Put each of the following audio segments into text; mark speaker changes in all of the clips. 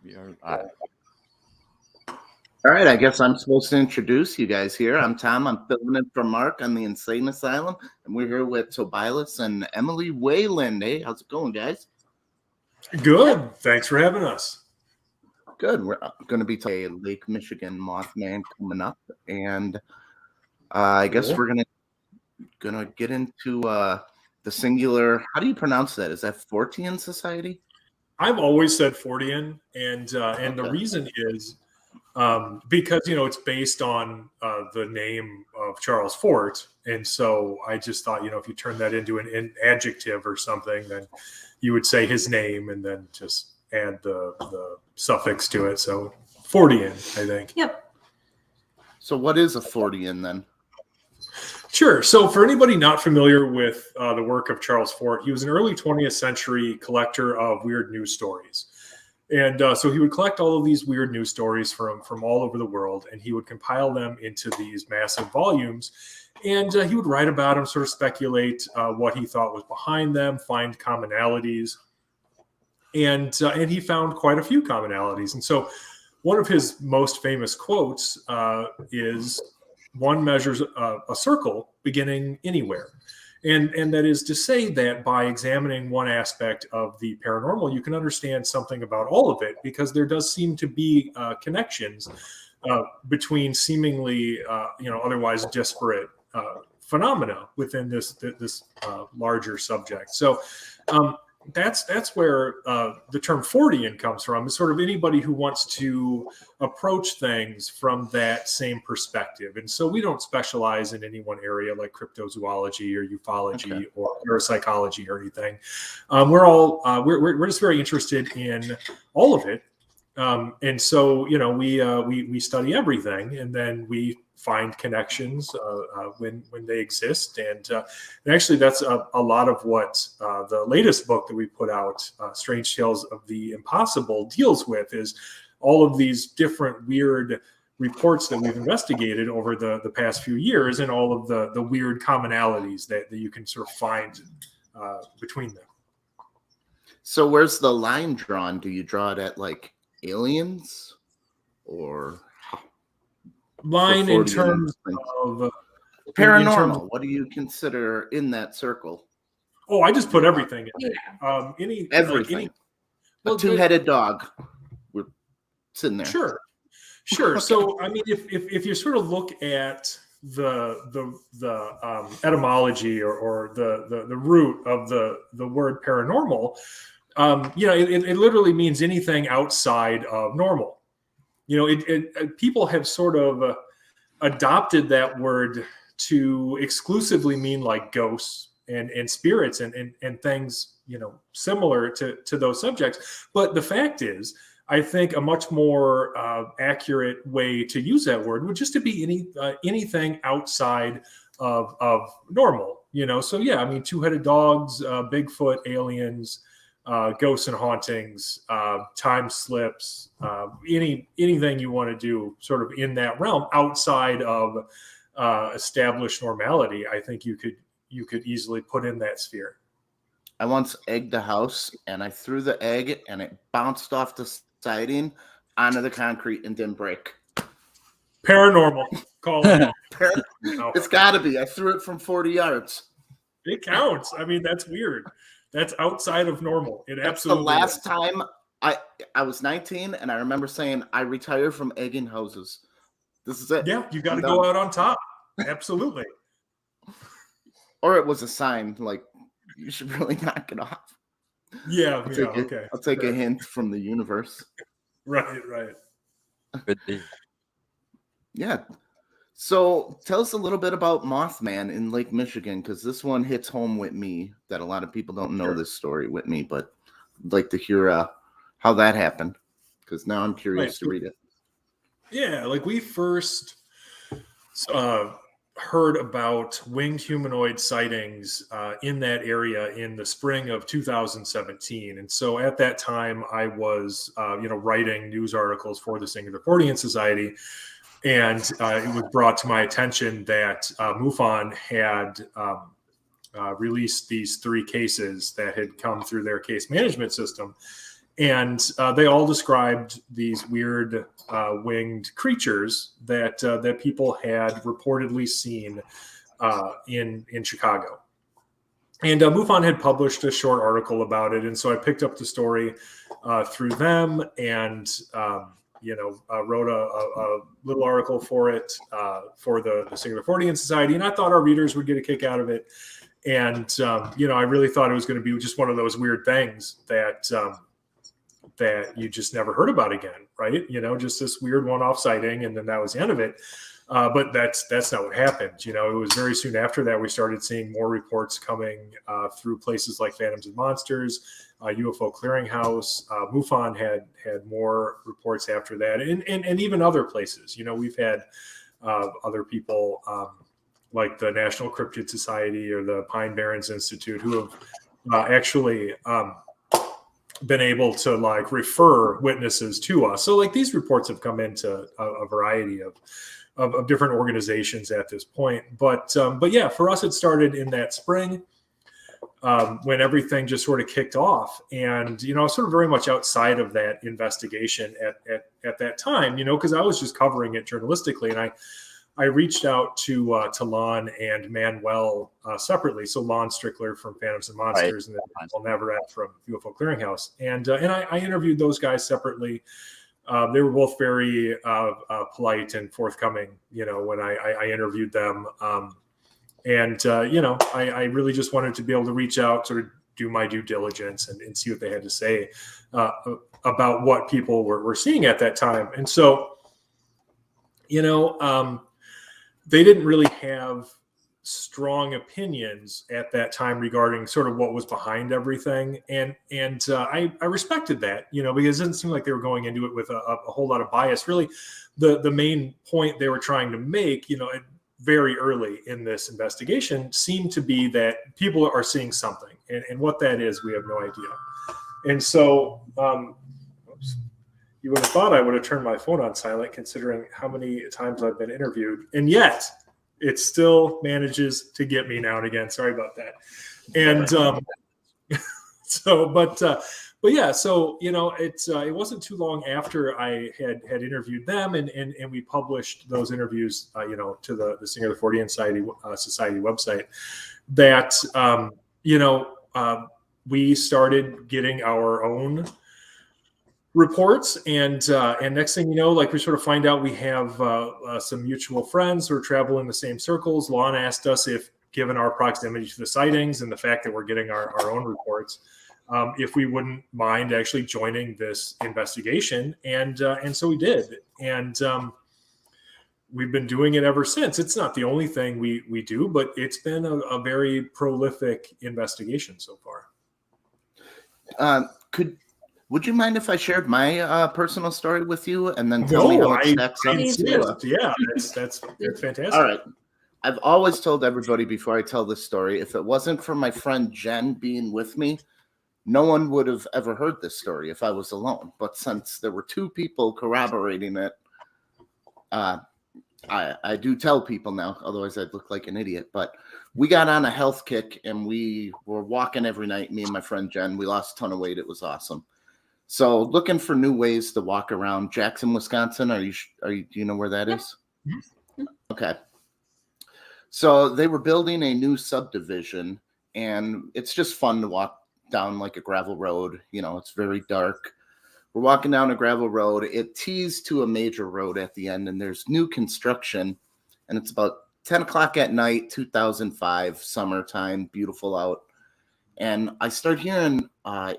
Speaker 1: We are live.
Speaker 2: All right, I guess I'm supposed to introduce you guys here. I'm Tom. I'm filling in for Mark on the Insane Asylum, and we're here with Tobias and Emily Wayland. Hey, how's it going, guys?
Speaker 3: Good. Thanks for having us.
Speaker 2: Good. We're going to be talking about Lake Michigan Mothman coming up, and I guess we're gonna get into the singular. How do you pronounce that? Is that Fortean Society?
Speaker 3: I've always said Fortean, and the reason is because it's based on the name of Charles Fort, and so I just thought if you turn that into an adjective or something, then you would say his name and then just add the suffix to it. So Fortean, I think.
Speaker 4: Yep.
Speaker 2: So what is a Fortean then?
Speaker 3: Sure. So for anybody not familiar with the work of Charles Fort, he was an early 20th century collector of weird news stories. And so he would collect all of these weird news stories from all over the world, and he would compile them into these massive volumes. And he would write about them, sort of speculate what he thought was behind them, find commonalities. And he found quite a few commonalities. And so one of his most famous quotes is, "One measures a circle beginning anywhere." And that is to say that by examining one aspect of the paranormal, you can understand something about all of it, because there does seem to be connections between seemingly, otherwise disparate phenomena within this larger subject. So that's where the term Fortean comes from. Is sort of anybody who wants to approach things from that same perspective. And so we don't specialize in any one area like cryptozoology or ufology or parapsychology or anything. We're just very interested in all of it. And so we study everything, and then we find connections when they exist, and actually that's a lot of what the latest book that we put out, Strange Tales of the Impossible, deals with, is all of these different weird reports that we've investigated over the past few years, and all of the weird commonalities that you can sort of find between them.
Speaker 2: So where's the line drawn? Do you draw it at like aliens, or
Speaker 3: line in terms of
Speaker 2: paranormal? What do you consider in that circle?
Speaker 3: Oh, I just put everything in.
Speaker 2: Everything. A two-headed dog. We're sitting there.
Speaker 3: Sure. So I mean, if you sort of look at the etymology or the root of the word paranormal, it literally means anything outside of normal. People have sort of adopted that word to exclusively mean like ghosts and spirits and things, similar to those subjects. But the fact is, I think a much more accurate way to use that word would just to be anything outside of normal. So yeah, I mean, two-headed dogs, Bigfoot, aliens, ghosts and hauntings, time slips, anything you want to do sort of in that realm outside of established normality, I think you could easily put in that sphere.
Speaker 2: I once egged a house, and I threw the egg, and it bounced off the siding onto the concrete and didn't break.
Speaker 3: Paranormal. Call it.
Speaker 2: It's got to be. I threw it from 40 yards.
Speaker 3: It counts. I mean, that's weird. That's outside of normal. It absolutely.
Speaker 2: The last time I was 19, and I remember saying, I retired from egging houses. This is it.
Speaker 3: Yeah, you got to go out on top. Absolutely.
Speaker 2: Or it was a sign like, you should really knock it off.
Speaker 3: Yeah,
Speaker 2: I'll take a hint from the universe.
Speaker 3: Right.
Speaker 1: Good thing.
Speaker 2: Yeah. So tell us a little bit about Mothman in Lake Michigan, because this one hits home with me, that a lot of people don't know this story with me, but I'd like to hear how that happened, because now I'm curious to read it.
Speaker 3: Yeah, like we first heard about winged humanoid sightings in that area in the spring of 2017. And so at that time, I was writing news articles for the Singular Fortean Society. And it was brought to my attention that MUFON had released these 3 cases that had come through their case management system. And they all described these weird winged creatures that people had reportedly seen in Chicago. And MUFON had published a short article about it, and so I picked up the story through them, and wrote a little article for it for the Singular Fortean Society, and I thought our readers would get a kick out of it. And I really thought it was going to be just one of those weird things that you just never heard about again, right? Just this weird one-off sighting, and then that was the end of it. But that's not what happened. It was very soon after that we started seeing more reports coming through places like Phantoms and Monsters, UFO Clearinghouse. MUFON had more reports after that, and even other places. We've had other people like the National Cryptid Society or the Pine Barrens Institute who have actually been able to refer witnesses to us. So these reports have come into a variety of different organizations at this point. But yeah, for us, it started in that spring when everything just sort of kicked off. And, sort of very much outside of that investigation at that time, because I was just covering it journalistically. And I reached out to Lon and Manuel separately. So Lon Strickler from Phantoms and Monsters, right, and then Paul Navarrete from UFO Clearinghouse. And I interviewed those guys separately. They were both very polite and forthcoming, when I interviewed them. I really just wanted to be able to reach out, sort of do my due diligence and see what they had to say about what people were seeing at that time. And so, they didn't really have strong opinions at that time regarding sort of what was behind everything. And I respected that, because it didn't seem like they were going into it with a whole lot of bias. Really, the main point they were trying to make, very early in this investigation seemed to be that people are seeing something. And what that is, we have no idea. And so you would have thought I would have turned my phone on silent considering how many times I've been interviewed. And yet it still manages to get me now and again. Sorry about that. And but yeah, so it wasn't too long after I had interviewed them, and we published those interviews, to the Singular Fortean Society website, that we started getting our own reports, and next thing you know, we sort of find out we have some mutual friends who are traveling the same circles. Lon asked us if, given our proximity to the sightings and the fact that we're getting our own reports, if we wouldn't mind actually joining this investigation, and so we did, and we've been doing it ever since. It's not the only thing we do, but it's been a very prolific investigation so far.
Speaker 2: Would you mind if I shared my personal story with you and then tell me how it stacks up?
Speaker 3: Yeah, that's fantastic.
Speaker 2: All right. I've always told everybody before I tell this story, if it wasn't for my friend Jen being with me, no one would have ever heard this story if I was alone. But since there were two people corroborating it, I do tell people now, otherwise I'd look like an idiot. But we got on a health kick and we were walking every night, me and my friend Jen. We lost a ton of weight. It was awesome. So looking for new ways to walk around Jackson, Wisconsin. Do you know where that is? Okay. So they were building a new subdivision, and it's just fun to walk down a gravel road. It's very dark. We're walking down a gravel road. It tees to a major road at the end, and there's new construction, and it's about 10 o'clock at night, 2005, summertime, beautiful out. And I start hearing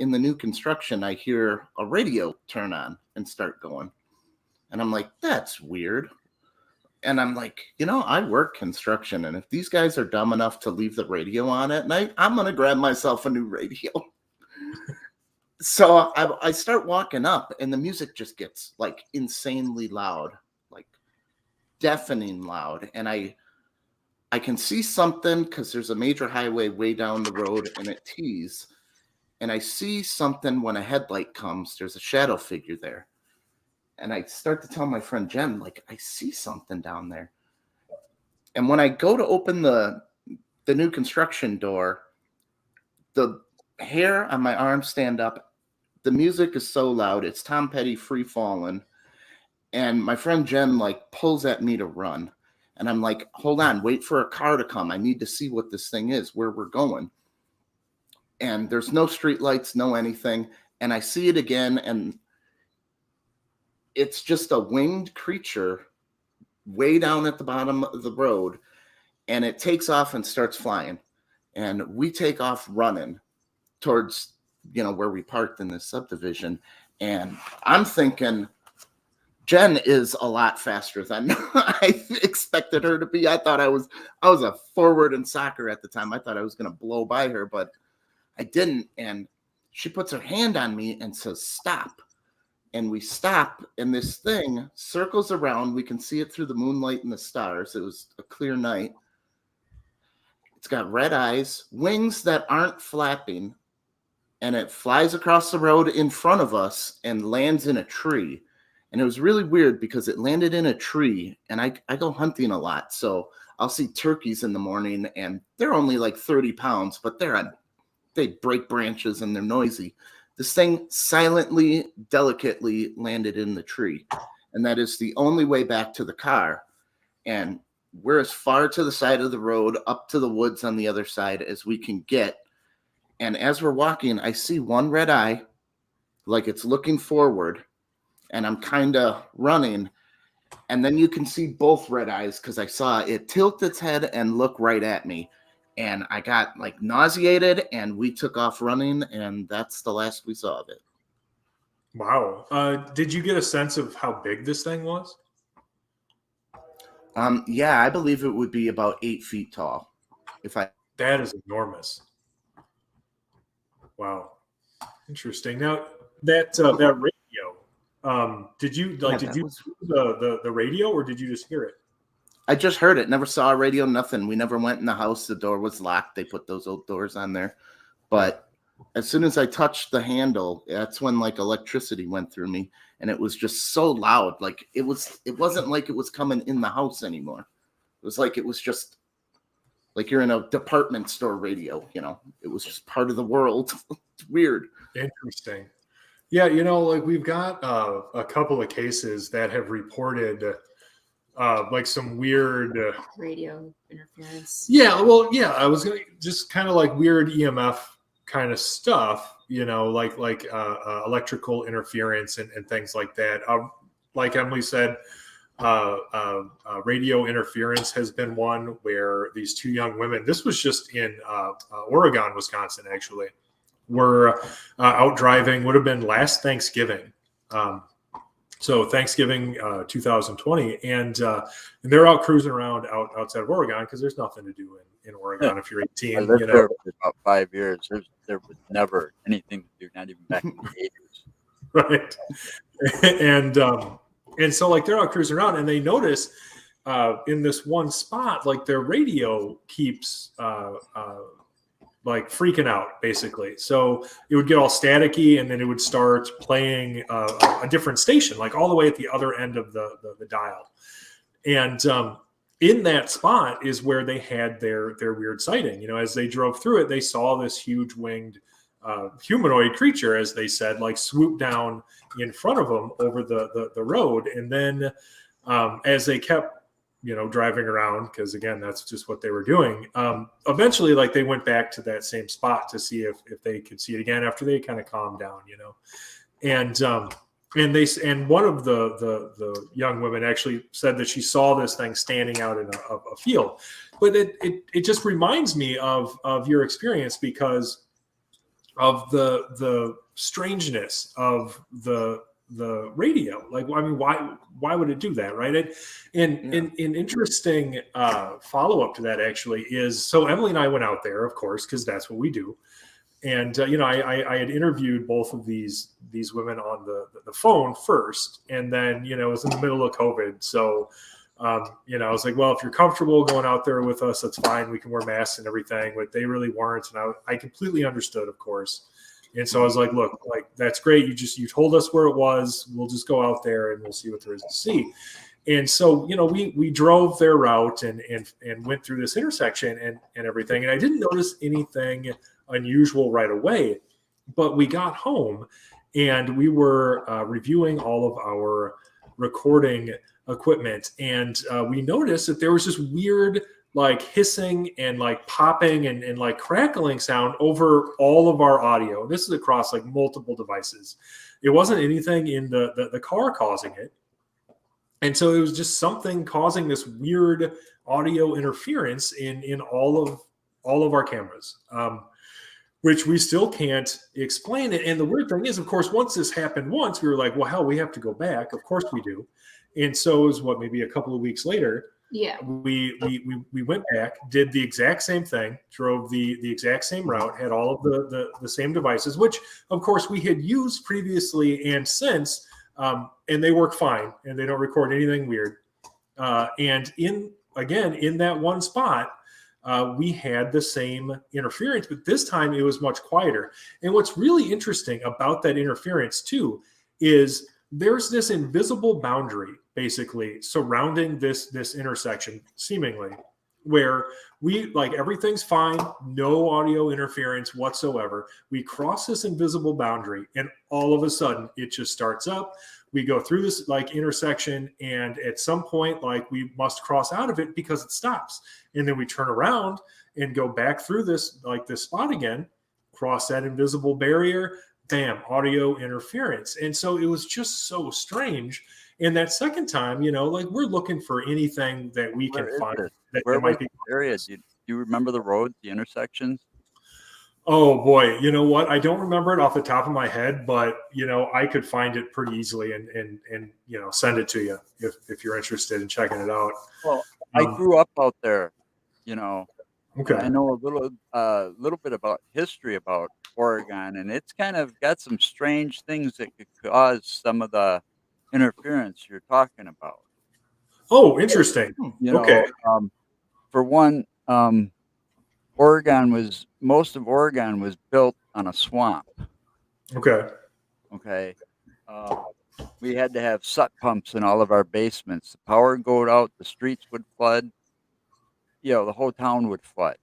Speaker 2: in the new construction, I hear a radio turn on and start going. And I'm like, that's weird. And I'm like, I work construction. And if these guys are dumb enough to leave the radio on at night, I'm going to grab myself a new radio. So I start walking up and the music just gets insanely loud, deafening loud. And I can see something because there's a major highway way down the road and it tees. And I see something when a headlight comes, there's a shadow figure there. And I start to tell my friend Jen, I see something down there. And when I go to open the new construction door, the hair on my arm stand up. the music is so loud. It's Tom Petty, Free Fallin'. And my friend Jen like pulls at me to run. And I'm like, hold on, wait for a car to come. I need to see what this thing is, where we're going. And there's no street lights, no anything. And I see it again, and it's just a winged creature way down at the bottom of the road. And it takes off and starts flying. And we take off running towards, where we parked in this subdivision. And I'm thinking, Jen is a lot faster than I expected her to be. I thought I was a forward in soccer at the time. I thought I was going to blow by her, but I didn't. And she puts her hand on me and says, stop. And we stop, and this thing circles around. We can see it through the moonlight and the stars. It was a clear night. It's got red eyes, wings that aren't flapping, and it flies across the road in front of us and lands in a tree. And it was really weird because it landed in a tree, and I go hunting a lot. So I'll see turkeys in the morning, and they're only like 30 pounds, but they break branches and they're noisy. This thing silently, delicately landed in the tree. And that is the only way back to the car. And we're as far to the side of the road, up to the woods on the other side as we can get. And as we're walking, I see one red eye, like it's looking forward. And I'm kind of running, and then you can see both red eyes because I saw it tilt its head and look right at me, and I got like nauseated, and we took off running, and that's the last we saw of it.
Speaker 3: Wow. Did you get a sense of how big this thing was?
Speaker 2: Yeah, I believe it would be about 8 feet tall.
Speaker 3: That is enormous. Wow. Interesting. Now that radio. Did you use the radio, or did you just hear it?
Speaker 2: I just heard it. Never saw a radio, nothing. We never went in the house. The door was locked. They put those old doors on there. But as soon as I touched the handle, that's when like electricity went through me, and it was just so loud. Like it wasn't like it was coming in the house anymore. It was like it was just like you're in a department store radio, It was just part of the world. It's weird.
Speaker 3: Interesting. Yeah, like we've got a couple of cases that have reported like some weird
Speaker 4: radio interference.
Speaker 3: Yeah, well, yeah, I was gonna just kind of like weird EMF kind of stuff, like electrical interference and things like that. Like Emily said, radio interference has been one where these two young women. This was just in Oregon, Wisconsin, actually. Were out driving, would have been last Thanksgiving. So Thanksgiving 2020. And they're out cruising around outside of Oregon because there's nothing to do in Oregon if you're 18.
Speaker 1: I lived there for about 5 years. There was never anything to do, not even back in the 80s.
Speaker 3: Right. And so like they're out cruising around, and they notice in this one spot, like their radio keeps like freaking out, basically. So it would get all staticky, and then it would start playing a different station, like all the way at the other end of the dial. And in that spot is where they had their weird sighting. As they drove through it, they saw this huge winged humanoid creature, as they said, like swoop down in front of them over the road. And then as they kept driving around, because again, that's just what they were doing. Eventually, like they went back to that same spot to see if they could see it again after they kind of calmed down, and one of the young women actually said that she saw this thing standing out in a field. But it just reminds me of your experience because of the strangeness of the radio. Like, I mean, why would it do that, right? An interesting follow-up to that actually is, so Emily and I went out there, of course, because that's what we do. And I had interviewed both of these women on the phone first, and then it was in the middle of COVID, so I was like, well, if you're comfortable going out there with us, that's fine. We can wear masks and everything, but they really weren't, and I completely understood, of course. And so I was like, look, like that's great. You told us where it was. We'll just go out there and we'll see what there is to see. And so, we drove their route and went through this intersection and everything. And I didn't notice anything unusual right away, but we got home and we were reviewing all of our recording equipment, and we noticed that there was this weird like hissing and like popping and like crackling sound over all of our audio. This is across like multiple devices. It wasn't anything in the car causing it. And so it was just something causing this weird audio interference in all of our cameras, which we still can't explain it. And the weird thing is, of course, once this happened once, we were like, well, hell, we have to go back. Of course we do. And so it was maybe a couple of weeks later, we went back, did the exact same thing, drove the exact same route, had all of the same devices, which of course we had used previously and since, and they work fine and they don't record anything weird. And in that one spot, we had the same interference, but this time it was much quieter. And what's really interesting about that interference too is there's this invisible boundary basically surrounding this intersection, seemingly, where we like everything's fine, no audio interference whatsoever. We cross this invisible boundary, and all of a sudden it just starts up. We go through this like intersection, and at some point, like we must cross out of it because it stops. And then we turn around and go back through this spot again, cross that invisible barrier, bam, audio interference. And so it was just so strange. And that second time, like we're looking for anything that we can find.
Speaker 1: Where might be areas? Do you remember the roads, the intersections?
Speaker 3: Oh boy, you know what? I don't remember it off the top of my head, but I could find it pretty easily and send it to you if you're interested in checking it out.
Speaker 1: Well, I grew up out there,
Speaker 3: Okay.
Speaker 1: I know a little bit about history about Oregon, and it's kind of got some strange things that could cause some of the interference you're talking about.
Speaker 3: Oh, interesting. Okay.
Speaker 1: For one, most of Oregon was built on a swamp.
Speaker 3: Okay.
Speaker 1: We had to have soot pumps in all of our basements. The power would go out, the streets would flood. The whole town would flood.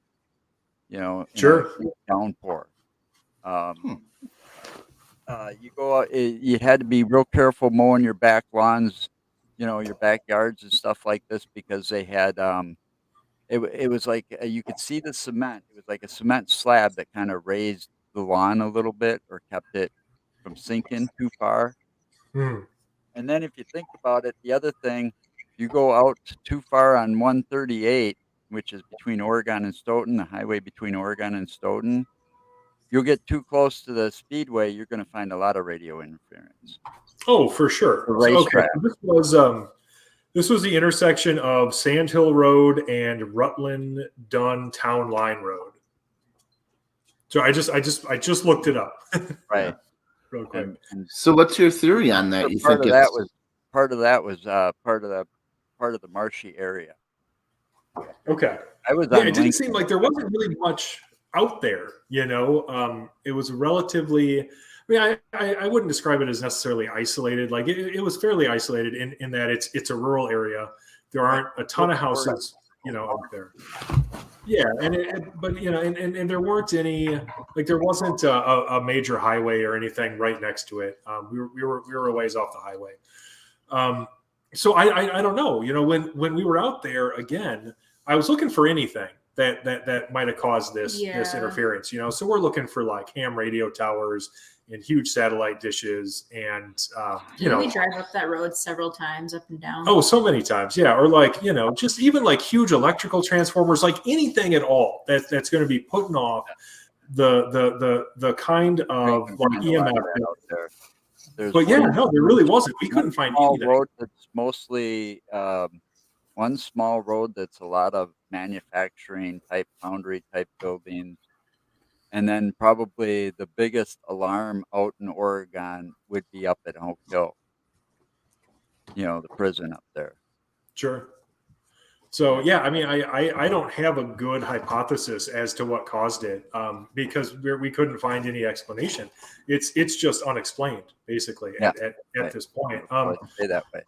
Speaker 3: Sure.
Speaker 1: In a downpour. You go out, you had to be real careful mowing your back lawns, your backyards and stuff like this, because they had it was like you could see the cement. It was like a cement slab that kind of raised the lawn a little bit or kept it from sinking too far. And then if you think about it, the other thing, you go out too far on 138, which is between Oregon and Stoughton, the highway between Oregon and Stoughton, you'll get too close to the speedway, you're going to find a lot of radio interference.
Speaker 3: Oh, for sure. Okay. This was the intersection of Sand Hill Road and Rutland Dunn Town Line Road. So I just looked it up.
Speaker 1: Right.
Speaker 3: Real quick.
Speaker 2: So what's your theory on that? You think
Speaker 1: part of that was part of the marshy area.
Speaker 3: Okay. It didn't seem like there wasn't really much out there, it was relatively, I wouldn't describe it as necessarily isolated. Like it was fairly isolated in that it's a rural area. There aren't a ton of houses, out there. Yeah. But there weren't any, like there wasn't a major highway or anything right next to it. We were a ways off the highway. So I don't know, when we were out there again, I was looking for anything that might have caused this interference, So we're looking for like ham radio towers and huge satellite dishes, and
Speaker 4: we drive up that road several times up and down.
Speaker 3: Oh, so many times, yeah. Or like just even like huge electrical transformers, like anything at all that's going to be putting off the kind of like EMF out there. But there really wasn't. We couldn't find anything.
Speaker 1: Road that's mostly one small road that's a lot of manufacturing type, foundry type buildings. And then probably the biggest alarm out in Oregon would be up at Oak Hill, the prison up there.
Speaker 3: Sure. So, I don't have a good hypothesis as to what caused it because we couldn't find any explanation. It's just unexplained, basically, at this point.
Speaker 1: Say that way.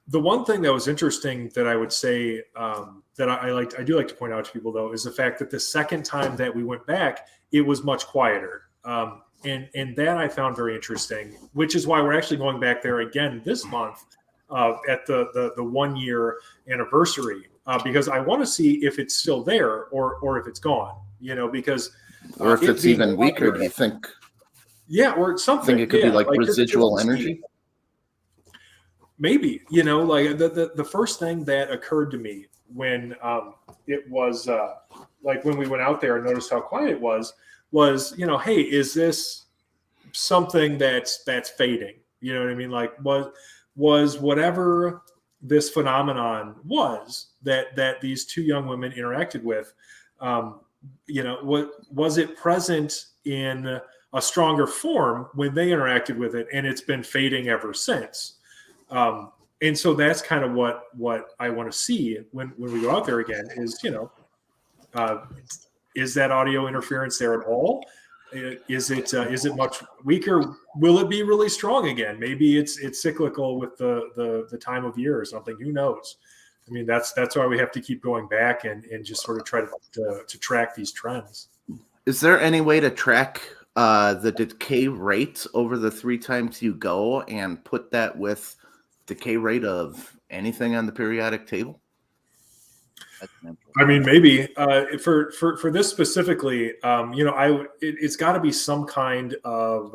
Speaker 3: The one thing that was interesting that I would say that I do like to point out to people, though, is the fact that the second time that we went back, it was much quieter. and that I found very interesting, which is why we're actually going back there again this month at the 1 year anniversary, because I want to see if it's still there or if it's gone. Because
Speaker 2: or if it's even weaker, do you think?
Speaker 3: Yeah, or something.
Speaker 2: Think it could be like residual
Speaker 3: just
Speaker 2: energy?
Speaker 3: Maybe, like the first thing that occurred to me when it was like when we went out there and noticed how quiet it was, hey, is this something that's fading? You know what I mean? Like was whatever this phenomenon was that these two young women interacted with, what was it present in a stronger form when they interacted with it, and it's been fading ever since. And so that's kind of what I want to see when we go out there again is, is that audio interference there at all? Is it much weaker? Will it be really strong again? Maybe it's cyclical with the time of year or something. Who knows? I mean, that's why we have to keep going back and just sort of try to track these trends.
Speaker 2: Is there any way to track the decay rate over the 3 times you go and put that with decay rate of anything on the periodic table?
Speaker 3: I mean, maybe for this specifically, it's got to be some kind of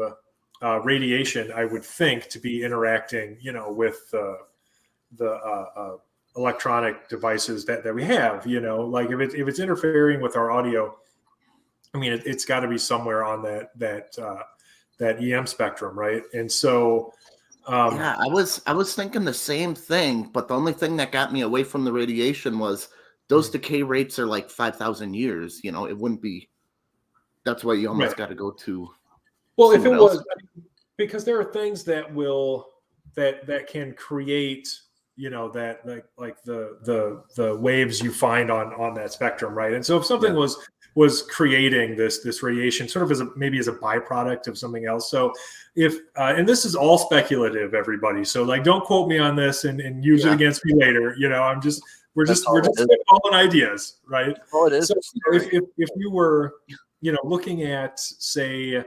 Speaker 3: radiation, I would think, to be interacting, with the electronic devices that we have. Like if it's interfering with our audio, I mean, it's got to be somewhere on that EM spectrum, right? And so.
Speaker 2: Yeah, I was thinking the same thing, but the only thing that got me away from the radiation was those decay rates are like 5,000 years. It wouldn't be. That's why you almost got to go to.
Speaker 3: Well, if it was, because there are things that can create, that like the waves you find on that spectrum, right? And so if something was creating this radiation sort of maybe as a byproduct of something else. So if and this is all speculative, everybody. So like, don't quote me on this and use it against me later. We're just spitballing ideas, right?
Speaker 1: Oh, it is.
Speaker 3: So if you were, looking at, say,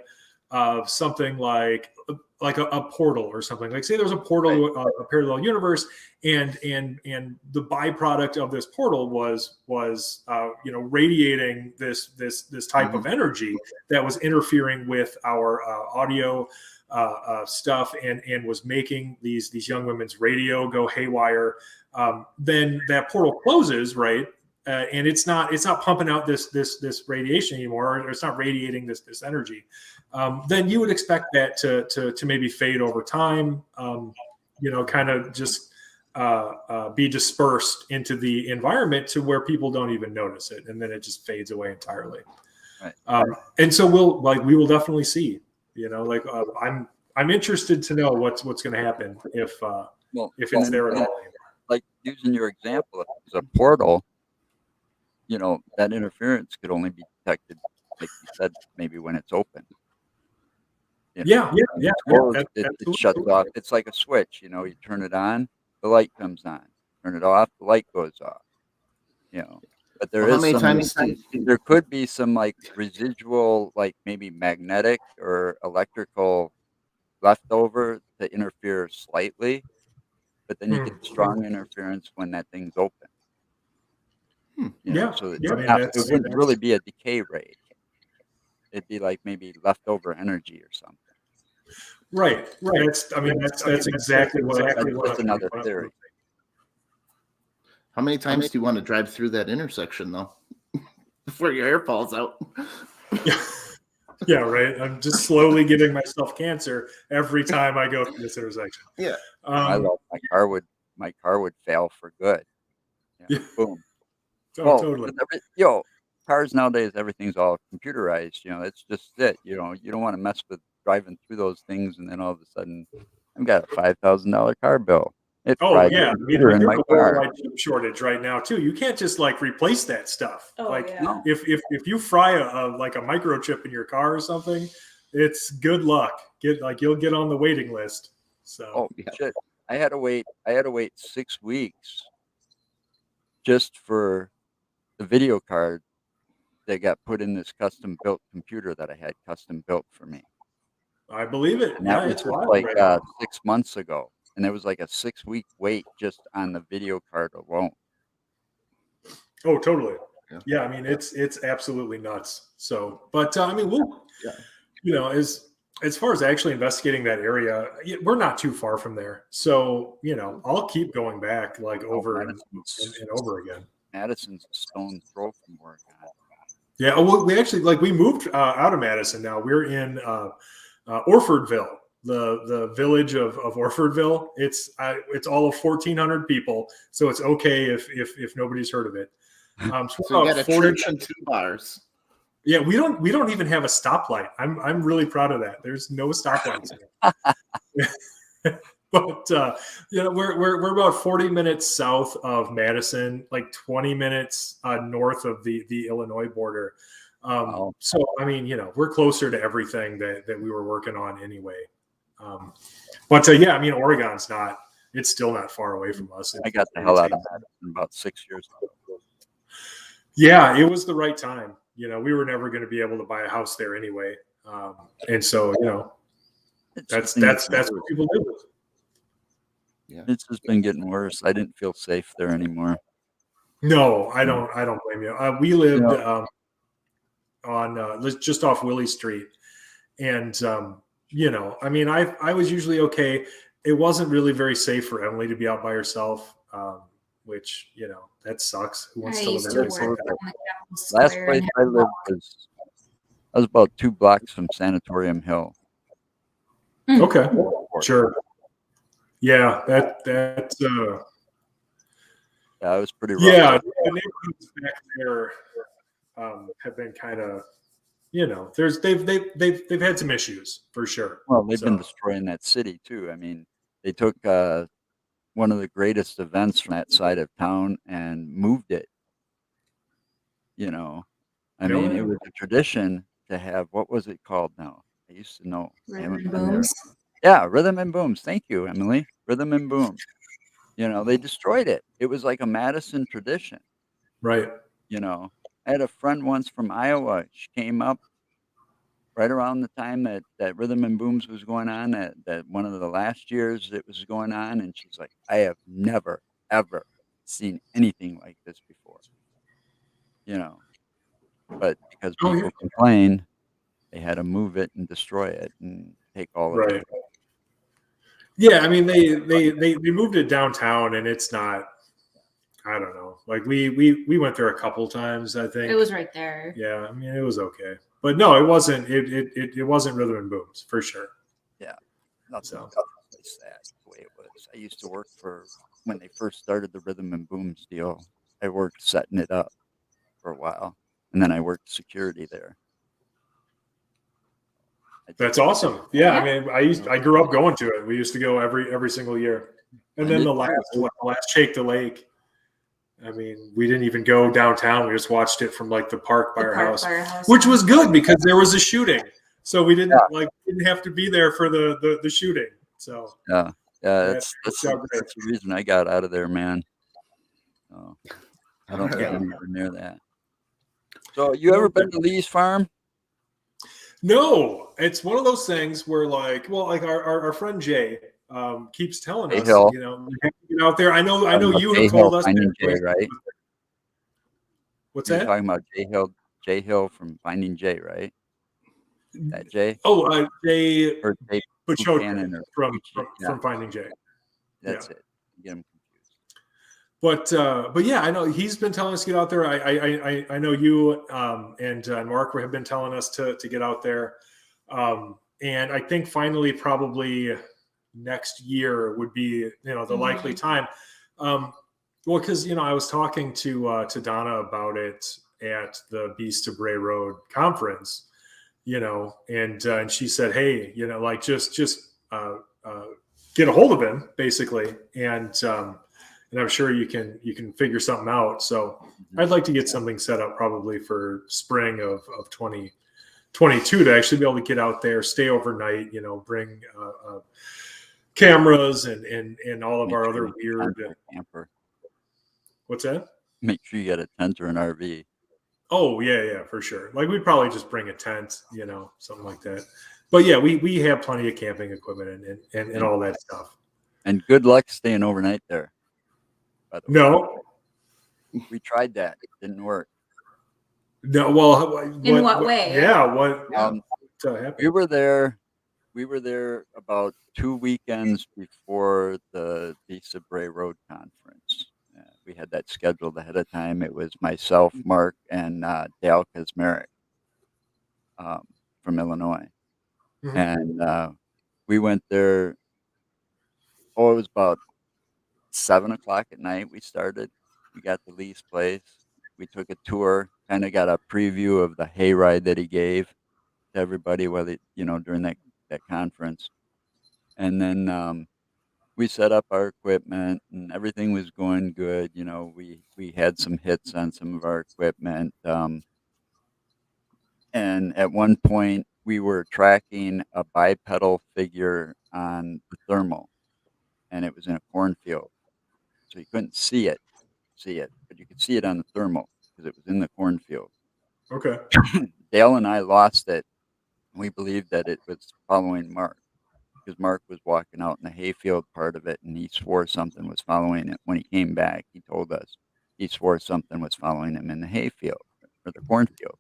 Speaker 3: something like a portal or something, like say there's a portal to a parallel universe, and the byproduct of this portal was radiating this type of energy that was interfering with our audio stuff and was making these young women's radio go haywire. Then that portal closes, right? And it's not pumping out this radiation anymore, or it's not radiating this energy. Then you would expect that to maybe fade over time, kind of just be dispersed into the environment to where people don't even notice it, and then it just fades away entirely.
Speaker 1: Right.
Speaker 3: And so we will definitely see. I'm interested to know what's going to happen if it's there at all.
Speaker 1: Like using your example, if it's a portal, that interference could only be detected, like you said, maybe when it's open. It shuts off. It's like a switch. You turn it on, the light comes on. Turn it off, the light goes off. But there could be some like residual, like maybe magnetic or electrical leftover to interfere slightly, but then you get strong interference when that thing's open. So it wouldn't really be a decay rate. It'd be like maybe leftover energy or something.
Speaker 3: Right. That's exactly what.
Speaker 1: That's another theory.
Speaker 2: How many times do you want to drive through that intersection though, before your hair falls out?
Speaker 3: Yeah, right. I'm just slowly giving myself cancer every time I go through this intersection.
Speaker 2: Yeah.
Speaker 1: I love my car would fail for good. Boom.
Speaker 3: Oh, totally.
Speaker 1: Cars nowadays, everything's all computerized. It's just it. You don't want to mess with driving through those things, and then all of a sudden, I've got a $5,000 car bill.
Speaker 3: In my car. Shortage right now too. You can't just like replace that stuff. If you fry a microchip in your car or something, it's good luck. You'll get on the waiting list. So
Speaker 1: shit. I had to wait 6 weeks just for the video card that got put in this custom built computer that I had custom built for me.
Speaker 3: I believe it.
Speaker 1: And that
Speaker 3: Yeah,
Speaker 1: was
Speaker 3: it's
Speaker 1: just
Speaker 3: wild
Speaker 1: like
Speaker 3: right now.
Speaker 1: 6 months ago. And there was like a 6-week wait just on the video card alone.
Speaker 3: Oh, totally.
Speaker 2: Yeah.
Speaker 3: Yeah, I mean it's absolutely nuts. So, but I mean, we'll,
Speaker 2: Yeah.
Speaker 3: you know, as far as actually investigating that area, we're not too far from there. So, you know, I'll keep going back like over and over again.
Speaker 1: Madison's a stone's throw from Oregon.
Speaker 3: Yeah, well, we actually we moved out of Madison now. We're in Orfordville, the village of Orfordville. It's all of 1,400 people, so it's okay if nobody's heard of it.
Speaker 2: So you got a church and 2 bars.
Speaker 3: Yeah, we don't even have a stoplight. I'm really proud of that. There's no stoplights here. But you know, we're about 40 minutes south of Madison, like 20 minutes north of the Illinois border.
Speaker 1: Wow.
Speaker 3: So I mean, you know, we're closer to everything that we were working on anyway. But yeah, I mean, Oregon's it's still not far away from us.
Speaker 1: I got the hell out of Madison about 6 years ago.
Speaker 3: Yeah, it was the right time. You know, we were never going to be able to buy a house there anyway, and so you know, that's what people do.
Speaker 2: Yeah.
Speaker 1: It's just been getting worse. I didn't feel safe there anymore.
Speaker 3: No, I don't blame you. We lived on just off Willie Street, and you know, I mean, I was usually okay. It wasn't really very safe for Emily to be out by herself, which, you know, that sucks. Who wants to live in a place like that?
Speaker 1: Last place I lived was about 2 blocks from Sanatorium Hill.
Speaker 3: Okay, sure. Yeah, that's
Speaker 1: Yeah, it was pretty rough.
Speaker 3: yeah. The neighborhoods back there have been kind of, you know, they've had some issues for sure.
Speaker 1: Well, they've been destroying that city too. I mean, they took one of the greatest events from that side of town and moved it. You know, I mean, it was a tradition to have, what was it called now? I used to know.
Speaker 4: Rhythm and Booms.
Speaker 1: Yeah, Rhythm and Booms. Thank you, Emily. Rhythm and Booms. You know, they destroyed it. It was like a Madison tradition.
Speaker 3: Right.
Speaker 1: You know, I had a friend once from Iowa. She came up right around the time that Rhythm and Booms was going on, that one of the last years it was going on, and she's like, I have never, ever seen anything like this before. You know, but because people complained, they had to move it and destroy it and take all of it.
Speaker 3: Yeah, I mean, they moved it downtown, and it's not. I don't know. Like we went there a couple times. I think
Speaker 4: It was right there.
Speaker 3: Yeah, I mean, it was okay, but no, it wasn't. It wasn't Rhythm and Booms for sure.
Speaker 1: Yeah, that's sad the way it was. I used to work when they first started the Rhythm and Booms deal. I worked setting it up for a while, and then I worked security there.
Speaker 3: That's awesome. Yeah, I mean, I grew up going to it. We used to go every single year, and then the last Shake the Lake. I mean, we didn't even go downtown. We just watched it from like the park by our house, which was good because there was a shooting, so we didn't didn't have to be there for the shooting. So
Speaker 1: yeah, that's the reason I got out of there, man. So I don't get anywhere near that. So you ever been to Lee's Farm?
Speaker 3: No, it's one of those things where like our friend Jay keeps telling us,
Speaker 1: Hill.
Speaker 3: you know, we have to get out there. I know you have told us.
Speaker 1: Finding Jay, right?
Speaker 3: What's
Speaker 1: You're
Speaker 3: that?
Speaker 1: talking about Jay Hill from Finding Jay, right? That Jay?
Speaker 3: Oh, Jay
Speaker 1: or Jay
Speaker 3: Buchanan from Finding Jay.
Speaker 1: That's it. Get him
Speaker 3: confused. But yeah, I know he's been telling us to get out there. I know you and Mark have been telling us to get out there, and I think finally probably next year would be the likely time. Well, because I was talking to Donna about it at the Beast of Bray Road conference, and she said, hey, like just get a hold of him basically, and I'm sure you can figure something out. So I'd like to get something set up probably for spring of 2022 to actually be able to get out there, stay overnight, bring cameras and all of our other weird
Speaker 1: camper.
Speaker 3: What's that?
Speaker 1: Make sure you get a tent or an RV.
Speaker 3: Oh yeah, for sure. Like we'd probably just bring a tent, something like that. But yeah, we have plenty of camping equipment and all that stuff.
Speaker 1: And good luck staying overnight there. By the way,
Speaker 3: No,
Speaker 1: we tried that; didn't work.
Speaker 3: no. Well,
Speaker 4: In what way?
Speaker 3: Yeah, what happened?
Speaker 1: We were there. We were there about 2 weekends before the Beast of Bray Road conference. We had that scheduled ahead of time. It was myself, Mark, and Dale Kazmarek from Illinois.
Speaker 3: Mhm.
Speaker 1: And we went there. Oh, it was about 7 o'clock at night. We started. We got to Lee's place. We took a tour. Kind of got a preview of the hayride that he gave to everybody, during that conference. And then we set up our equipment, and everything was going good. We had some hits on some of our equipment. And at one point, we were tracking a bipedal figure on the thermal, and it was in a cornfield. So you couldn't see it, but you could see it on the thermal because it was in the cornfield.
Speaker 3: Okay.
Speaker 1: Dale and I lost it. We believed that it was following Mark because Mark was walking out in the hayfield part of it, and he swore something was following it. When he came back, he told us he swore something was following him in the hayfield or the cornfield.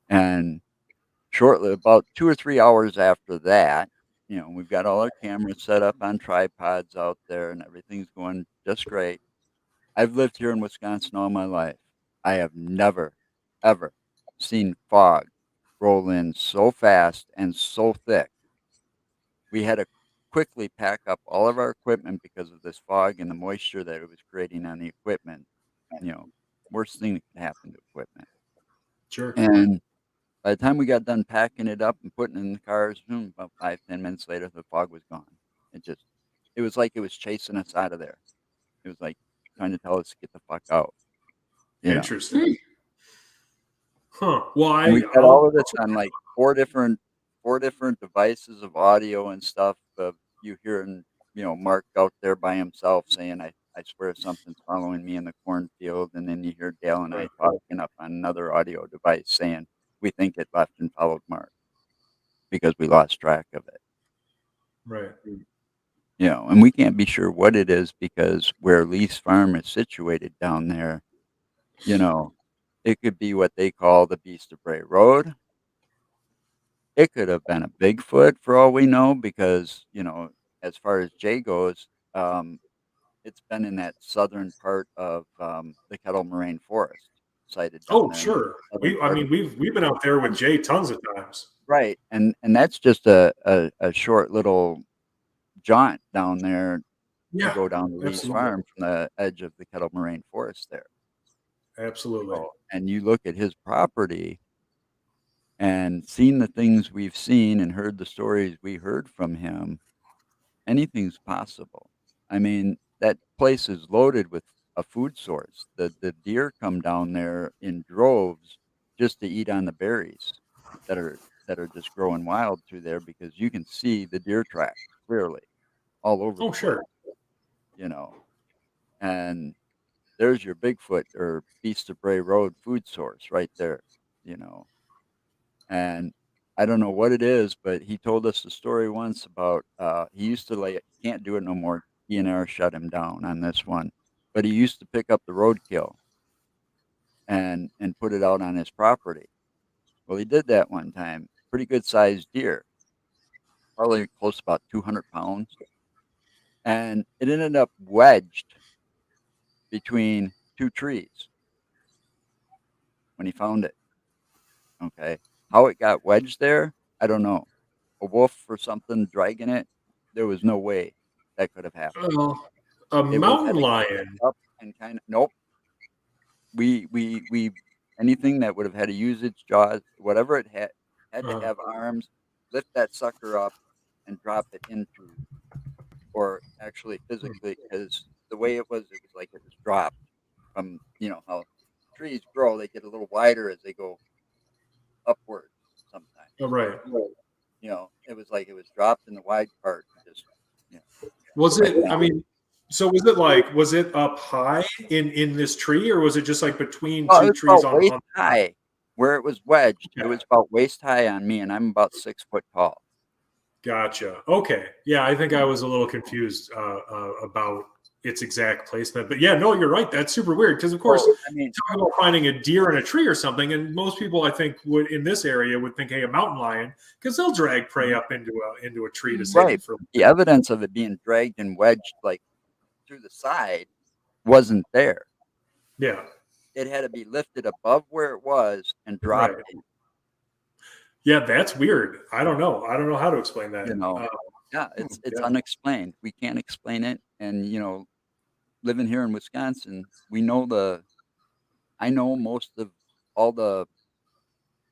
Speaker 1: And shortly, about 2 or 3 hours after that, we've got all our cameras set up on tripods out there, and everything's going just great. I've lived here in Wisconsin all my life. I have never, ever seen fog roll in so fast and so thick. We had to quickly pack up all of our equipment because of this fog and the moisture that it was creating on the equipment. Worst thing that could happen to equipment.
Speaker 3: Sure.
Speaker 1: And by the time we got done packing it up and putting it in the cars, about 5-10 minutes later, the fog was gone. It was like it was chasing us out of there. It was like trying to tell us to get the fuck out.
Speaker 3: Interesting. Huh. Well,
Speaker 1: And we got all of this on like four different devices of audio and stuff of you hearing, Mark out there by himself saying, I swear something's following me in the cornfield. And then you hear Dale and I talking up on another audio device saying, we think it left and followed Mark because we lost track of it.
Speaker 3: Right.
Speaker 1: And we can't be sure what it is because where Lee's farm is situated down there, it could be what they call the Beast of Bray Road. It could have been a Bigfoot for all we know because, as far as Jay goes, it's been in that southern part of the Kettle Moraine Forest, sighted down
Speaker 3: Oh,
Speaker 1: there.
Speaker 3: sure. We've been out there with Jay tons of times.
Speaker 1: Right, and that's just a short little jaunt down there to go down to Lee's farm from the edge of the Kettle Moraine Forest there.
Speaker 3: Absolutely.
Speaker 1: And you look at his property and seen the things we've seen and heard the stories we heard from him, anything's possible. I mean, that place is loaded with a food source. The deer come down there in droves just to eat on the berries that are just growing wild through there because you can see the deer track clearly all over.
Speaker 3: Oh, sure.
Speaker 1: And there's your Bigfoot or Beast of Bray Road food source right there, And I don't know what it is, but he told us the story once about he used to he can't do it no more. DNR shut him down on this one, but he used to pick up the roadkill and put it out on his property. Well, he did that one time. Pretty good sized deer, probably close to about 200 pounds, and it ended up wedged between two trees when he found it. Okay, how it got wedged there, I don't know. A wolf or something dragging it, there was no way that could have happened.
Speaker 3: Well, a mountain lion.
Speaker 1: Up and nope. We anything that would have had to use its jaws, whatever it had to have arms, lift that sucker up and drop it into, or actually physically, because the way it was like it was dropped from, how trees grow, they get a little wider as they go upward sometimes.
Speaker 3: Oh, right.
Speaker 1: It was like it was dropped in the wide part. Just,
Speaker 3: Was it? I mean, So was it up high in this tree, or was it just like between
Speaker 1: Well, it
Speaker 3: two
Speaker 1: was
Speaker 3: trees
Speaker 1: about
Speaker 3: on?
Speaker 1: waist high where it was wedged. It
Speaker 3: Okay.
Speaker 1: was about waist high on me, and I'm about 6 foot tall.
Speaker 3: Gotcha. Okay. Yeah, I think I was a little confused about its exact placement, but yeah, no, you're right. That's super weird because, of course,
Speaker 1: So, I mean,
Speaker 3: talk about finding a deer in a tree or something, and most people, I think, would in this area would think, hey, a mountain lion, because they'll drag prey up into a tree to save
Speaker 1: right.
Speaker 3: it for.
Speaker 1: The evidence of it being dragged and wedged like through the side wasn't there.
Speaker 3: Yeah.
Speaker 1: It had to be lifted above where it was and dropped
Speaker 3: Right.
Speaker 1: in.
Speaker 3: Yeah, that's weird. I don't know. I don't know how to explain that.
Speaker 1: You know, yeah, it's
Speaker 3: yeah.
Speaker 1: unexplained. We can't explain it. And living here in Wisconsin, I know most of all the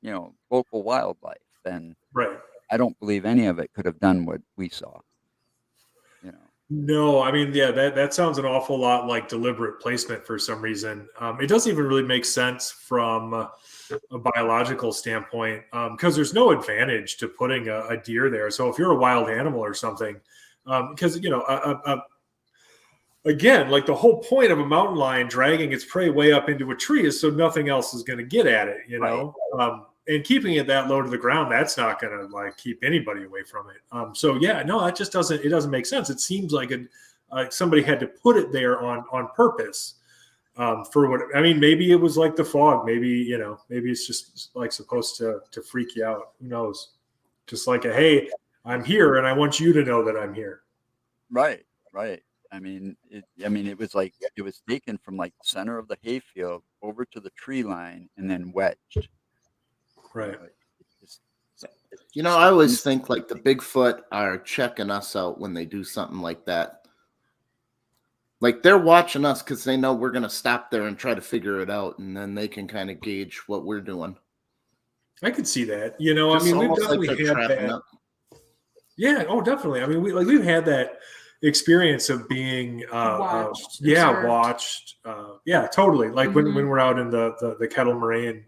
Speaker 1: local wildlife, and
Speaker 3: Right.
Speaker 1: I don't believe any of it could have done what we saw.
Speaker 3: No, I mean, yeah, that sounds an awful lot like deliberate placement for some reason. It doesn't even really make sense from a biological standpoint because there's no advantage to putting a deer there. So if you're a wild animal or something, because again, like the whole point of a mountain lion dragging its prey way up into a tree is so nothing else is going to get at it, and keeping it that low to the ground, that's not going to like keep anybody away from it. So yeah, no, that just doesn't make sense. It seems like somebody had to put it there on purpose for what, I mean, maybe it was like the fog. Maybe it's just like supposed to freak you out. Who knows? Just like hey, I'm here and I want you to know that I'm here.
Speaker 1: Right. I mean, it was like it was taken from like the center of the hayfield over to the tree line and then wedged.
Speaker 3: Right.
Speaker 2: I always think like the Bigfoot are checking us out when they do something like that. Like they're watching us because they know we're going to stop there and try to figure it out, and then they can kind of gauge what we're doing.
Speaker 3: I could see that. I mean, we've definitely had that.
Speaker 2: Up.
Speaker 3: Yeah. Oh, definitely. I mean, we've had that experience of being
Speaker 4: Watched.
Speaker 3: Yeah, totally. Like when we're out in the Kettle Moraine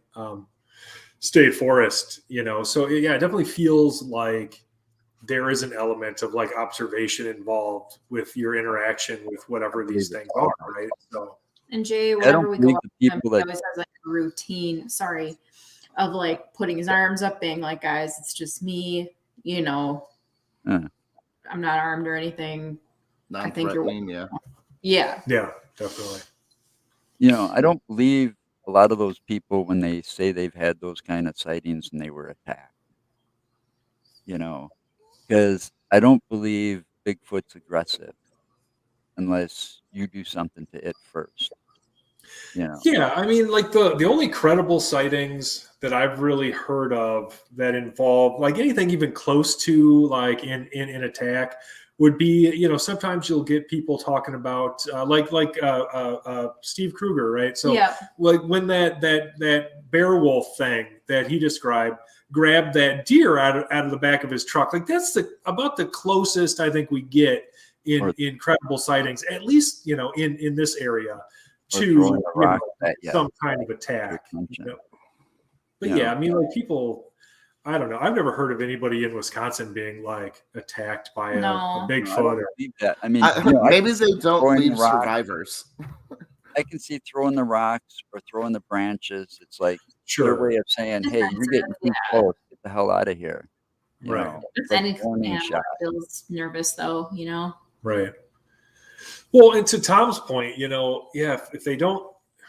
Speaker 3: state forest, so yeah, it definitely feels like there is an element of like observation involved with your interaction with whatever these things are, right? So,
Speaker 4: and Jay, whenever we go up, he always
Speaker 1: that
Speaker 4: has like a routine. Of like putting his arms up, being like, "Guys, it's just me. I'm not armed or anything. I think you're
Speaker 2: yeah,
Speaker 3: definitely.
Speaker 1: I don't believe a lot of those people when they say they've had those kind of sightings and they were attacked. Because I don't believe Bigfoot's aggressive unless you do something to it first.
Speaker 3: Yeah, I mean, like the only credible sightings that I've really heard of that involve like anything even close to like in attack would be, sometimes you'll get people talking about like Steve Kruger, right? So like when that bear wolf thing that he described grabbed that deer out of the back of his truck, like that's about the closest I think we get in credible sightings, at least in this area, to some kind of attack. But yeah, I mean, like people, I don't know. I've never heard of anybody in Wisconsin being like attacked by a Bigfoot.
Speaker 1: I mean,
Speaker 2: maybe they don't leave survivors.
Speaker 1: I can see throwing the rocks or throwing the branches. It's like their way of saying, "Hey, you're getting too close. Get the hell out of here."
Speaker 3: Right.
Speaker 4: If anything feels nervous, though,
Speaker 3: Right. Well, and to Tom's point,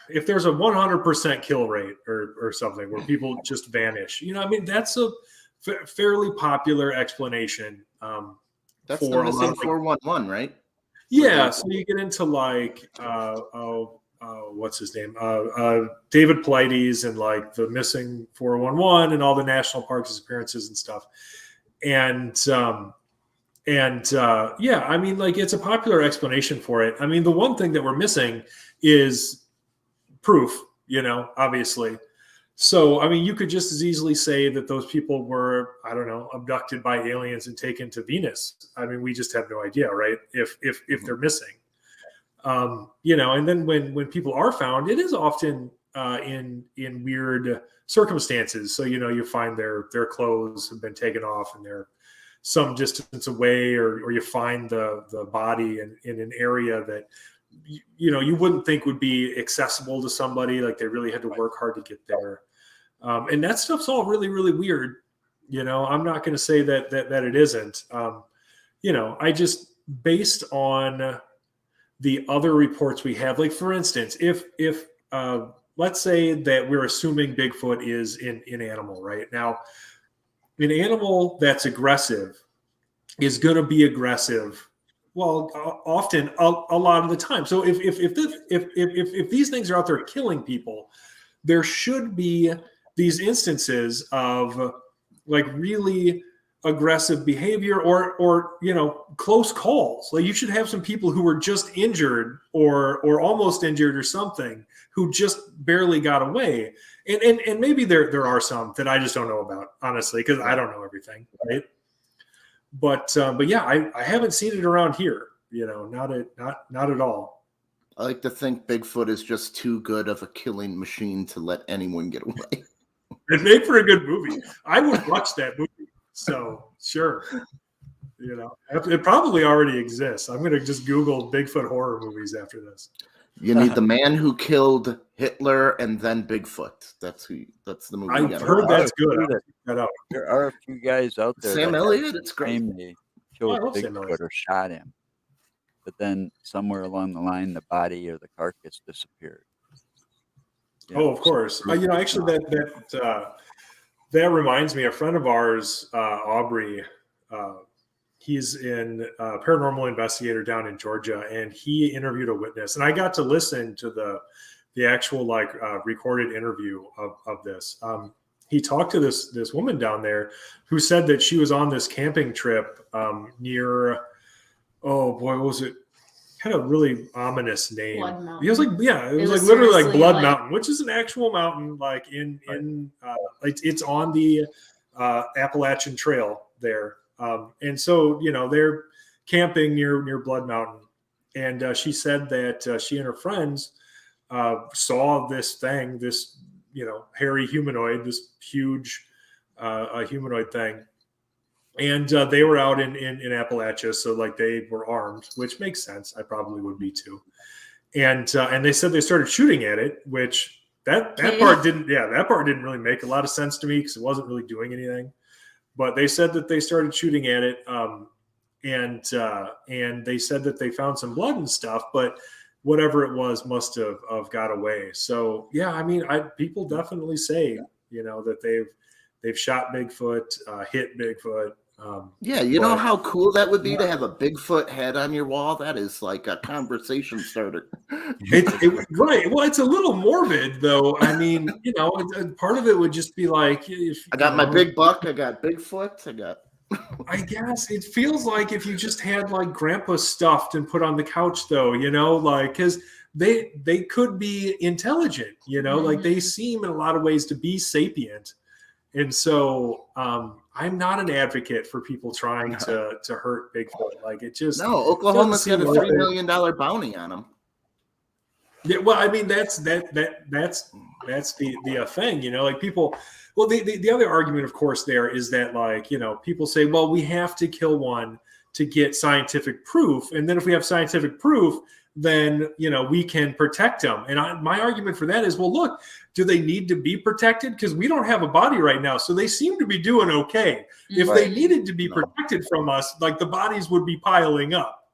Speaker 3: if there's a 100% kill rate or something where people just vanish, I mean, that's a fairly popular explanation.
Speaker 2: That's for the missing 411, right?
Speaker 3: Yeah. So you get into like, what's his name? David Pilates and like the missing 411 and all the national parks appearances and stuff. Yeah, I mean, like it's a popular explanation for it. I mean, the one thing that we're missing is proof, obviously. So, I mean, you could just as easily say that those people were, I don't know, abducted by aliens and taken to Venus. I mean, we just have no idea, right? If they're missing, and then when people are found, it is often in weird circumstances. So, you find their clothes have been taken off and some distance away, or you find the body in an area that you wouldn't think would be accessible to somebody. Like they really had to work hard to get there. And that stuff's all really, really weird. I'm not going to say that it isn't. I just, based on the other reports we have, like for instance, if let's say that we're assuming Bigfoot is in animal right now, an animal that's aggressive is going to be aggressive. Well, often a lot of the time. So if these things are out there killing people, there should be these instances of like really aggressive behavior or close calls. Like you should have some people who were just injured or almost injured or something who just barely got away. And maybe there are some that I just don't know about, honestly, because I don't know everything, right? But yeah, I haven't seen it around here. Not at all.
Speaker 2: I like to think Bigfoot is just too good of a killing machine to let anyone get away.
Speaker 3: It'd make for a good movie. I would watch that movie. So sure, it probably already exists. I'm gonna just Google Bigfoot horror movies after this.
Speaker 2: You need the man who killed Hitler and then Bigfoot. That's the movie.
Speaker 3: I've heard that's good.
Speaker 1: There are a few guys out there.
Speaker 2: Sam Elliott, it's great.
Speaker 1: They killed Bigfoot or shot him, but then somewhere along the line, the body or the carcass disappeared.
Speaker 3: Of course. Actually, that reminds me. A friend of ours, Aubrey, he's a paranormal investigator down in Georgia, and he interviewed a witness. And I got to listen to the actual recorded interview of this. He talked to this woman down there who said that she was on this camping trip near, what was it? Had a really ominous name.
Speaker 4: Blood Mountain.
Speaker 3: It was literally like Blood Mountain, which is an actual mountain, like it's on the Appalachian Trail there. And so, they're camping near Blood Mountain. And she said that she and her friends saw this thing, this, hairy humanoid, this huge humanoid thing. And they were out in Appalachia, so like they were armed, which makes sense. I probably would be too. And they said they started shooting at it, which that part didn't really make a lot of sense to me because it wasn't really doing anything. But they said that they started shooting at it, and they said that they found some blood and stuff, but whatever it was must have got away. So yeah, I mean, people definitely say that they've shot Bigfoot, hit Bigfoot.
Speaker 2: Know how cool that would be to have a Bigfoot head on your wall? That is like a conversation starter.
Speaker 3: Right. Well, it's a little morbid, though. I mean, part of it would just be like,
Speaker 2: I got my big buck. I got Bigfoot.
Speaker 3: I guess it feels like if you just had like Grandpa stuffed and put on the couch, though, because they could be intelligent, like they seem in a lot of ways to be sapient. And so I'm not an advocate for people trying to hurt Bigfoot. Like it just
Speaker 2: Oklahoma's got a $3 million bounty on him.
Speaker 3: Yeah, well, I mean that's the thing, like people. Well, the other argument, of course, there is that people say, well, we have to kill one to get scientific proof, and then if we have scientific proof, then we can protect them. And my argument for that is, well, look, do they need to be protected? Because we don't have a body right now, so they seem to be doing okay. If they needed to be protected from us, like the bodies would be piling up,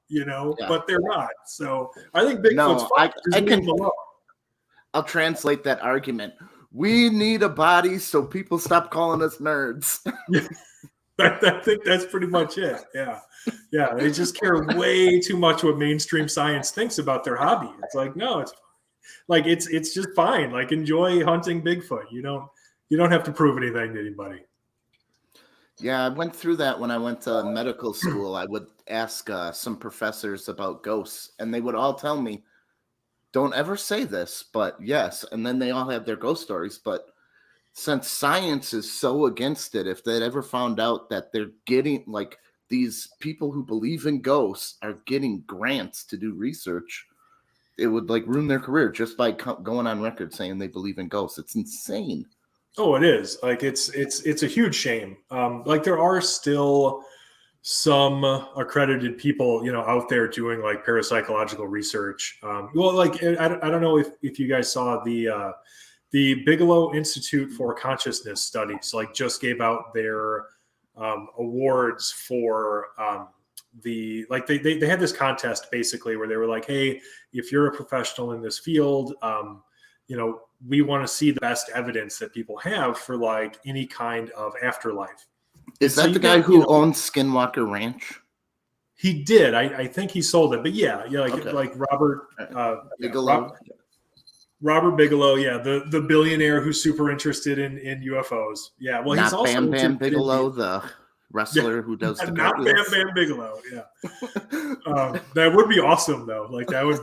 Speaker 3: but they're not. So I think Bigfoot's fine.
Speaker 2: I'll translate that argument. We need a body so people stop calling us nerds.
Speaker 3: I think that's pretty much it. Yeah. Yeah. They just care way too much what mainstream science thinks about their hobby. It's like, no, it's like, it's just fine. Like enjoy hunting Bigfoot. You don't have to prove anything to anybody.
Speaker 2: Yeah. I went through that when I went to medical school. I would ask some professors about ghosts and they would all tell me, don't ever say this, but yes. And then they all have their ghost stories, but since science is so against it, if they'd ever found out that they're getting like these people who believe in ghosts are getting grants to do research, it would like ruin their career just by going on record saying they believe in ghosts. It's insane.
Speaker 3: Oh, it is. Like it's a huge shame. Like there are still some accredited people, out there doing like parapsychological research. Well, like I don't know if you guys saw the Bigelow Institute for Consciousness Studies, like just gave out their awards for they had this contest basically where they were like, hey, if you're a professional in this field, we want to see the best evidence that people have for like any kind of afterlife.
Speaker 2: Is that the guy who owns Skinwalker Ranch?
Speaker 3: He did. I think he sold it, but like Robert
Speaker 2: Bigelow.
Speaker 3: Robert Bigelow, the billionaire who's super interested in UFOs. Yeah, well,
Speaker 2: not
Speaker 3: he's also
Speaker 2: Bam Bam Bigelow, the wrestler who does the
Speaker 3: not
Speaker 2: cartwheels.
Speaker 3: Bam Bam Bigelow. Yeah, that would be awesome though. Like that would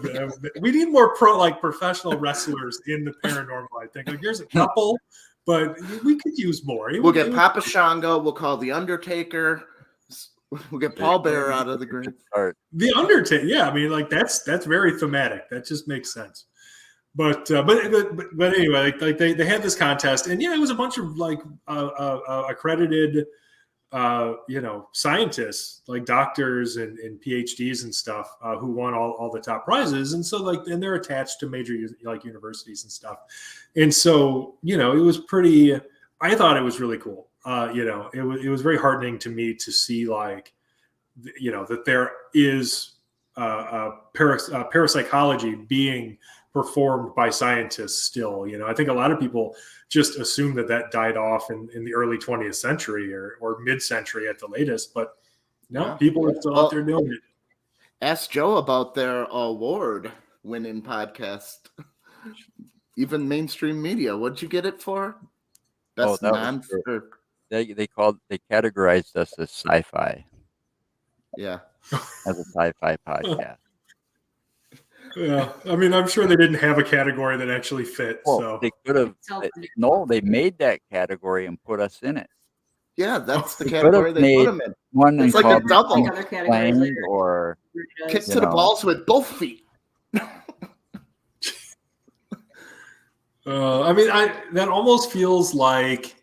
Speaker 3: we need more professional wrestlers in the paranormal. I think like here's a couple, but we could use more.
Speaker 2: We'll get Papa Shango. We'll call the Undertaker. We'll get Paul Bearer out of the grave.
Speaker 3: The Undertaker. Yeah, I mean, like that's very thematic. That just makes sense. But anyway, like they had this contest, and it was a bunch of like accredited scientists, like doctors and PhDs and stuff, who won all the top prizes, and so and they're attached to major like universities and stuff, and so it was pretty. I thought it was really cool. It was very heartening to me to see like that there is parapsychology being performed by scientists still. I think a lot of people just assume that died off in the early 20th century or mid-century at the latest, but no, people are still out there doing it.
Speaker 2: Ask Joe about their award-winning podcast. Even mainstream media, what'd you get it for? Best non.
Speaker 1: They categorized us as sci-fi.
Speaker 2: Yeah,
Speaker 1: as a sci-fi podcast.
Speaker 3: Yeah, I mean, I'm sure they didn't have a category that actually fit.
Speaker 1: Well,
Speaker 3: so
Speaker 1: they could have. No, they made that category and put us in it.
Speaker 2: Yeah, that's the category they put them in.
Speaker 1: One
Speaker 2: it's like a double.
Speaker 1: Or
Speaker 2: kick to the balls with both feet.
Speaker 3: I mean, that almost feels like,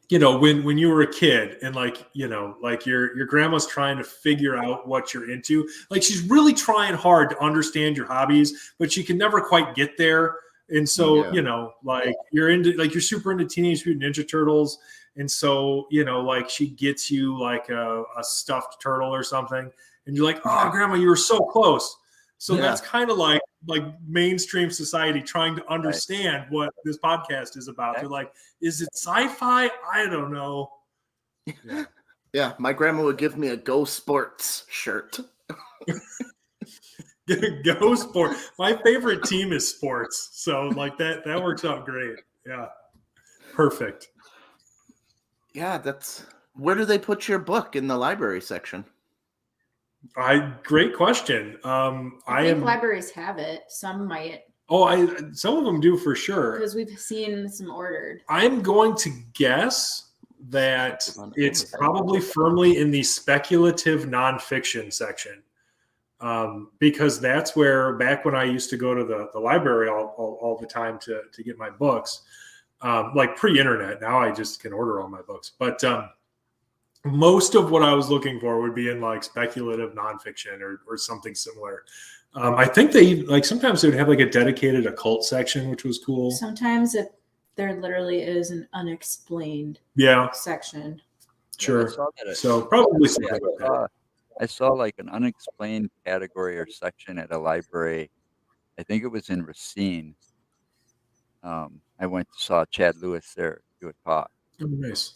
Speaker 3: when you were a kid and like your grandma's trying to figure out what you're into. Like she's really trying hard to understand your hobbies, but she can never quite get there. And so, you're super into Teenage Mutant Ninja Turtles. And so, like she gets you like a stuffed turtle or something. And you're like, oh, grandma, you were so close. So that's kind of like mainstream society trying to understand what this podcast is about. They're like, is it sci-fi? I don't know.
Speaker 2: Yeah, my grandma would give me a Go Sports shirt.
Speaker 3: Go Sports. My favorite team is sports. So like that works out great. Yeah. Perfect.
Speaker 2: Yeah, where do they put your book in the library section?
Speaker 3: Great question.
Speaker 4: I think libraries have it. Some might.
Speaker 3: Some of them do for sure.
Speaker 4: Because we've seen some ordered.
Speaker 3: I'm going to guess that it's probably firmly in the speculative nonfiction section. Because that's where, back when I used to go to the library all the time to get my books, like pre-internet, now I just can order all my books. But most of what I was looking for would be in like speculative nonfiction or something similar. I think sometimes they would have like a dedicated occult section, which was cool.
Speaker 4: Sometimes there literally is an unexplained section.
Speaker 3: Sure.
Speaker 1: Yeah,
Speaker 3: so probably something like that.
Speaker 1: I saw like an unexplained category or section at a library. I think it was in Racine. I went to saw Chad Lewis there do a talk.
Speaker 3: Oh, nice.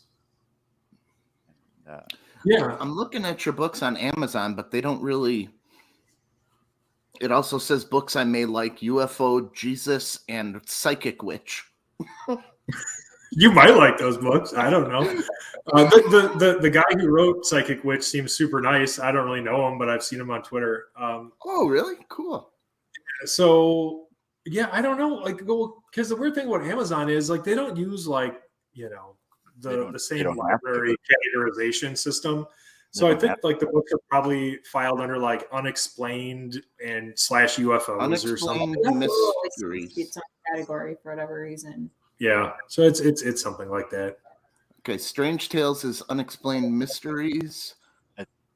Speaker 2: I'm looking at your books on Amazon, but they don't really. It also says books I may like: UFO, Jesus, and Psychic Witch.
Speaker 3: You might like those books. I don't know. The guy who wrote Psychic Witch seems super nice. I don't really know him, but I've seen him on Twitter.
Speaker 2: Oh, really? Cool.
Speaker 3: So I don't know. Like, because the weird thing about Amazon is like they don't use like the same library categorization system. So I think like the books are probably filed under like unexplained and /UFOs or something.
Speaker 2: Mysteries.
Speaker 4: It's some category for whatever reason.
Speaker 3: Yeah. So it's something like that.
Speaker 2: Okay. Strange Tales is unexplained mysteries.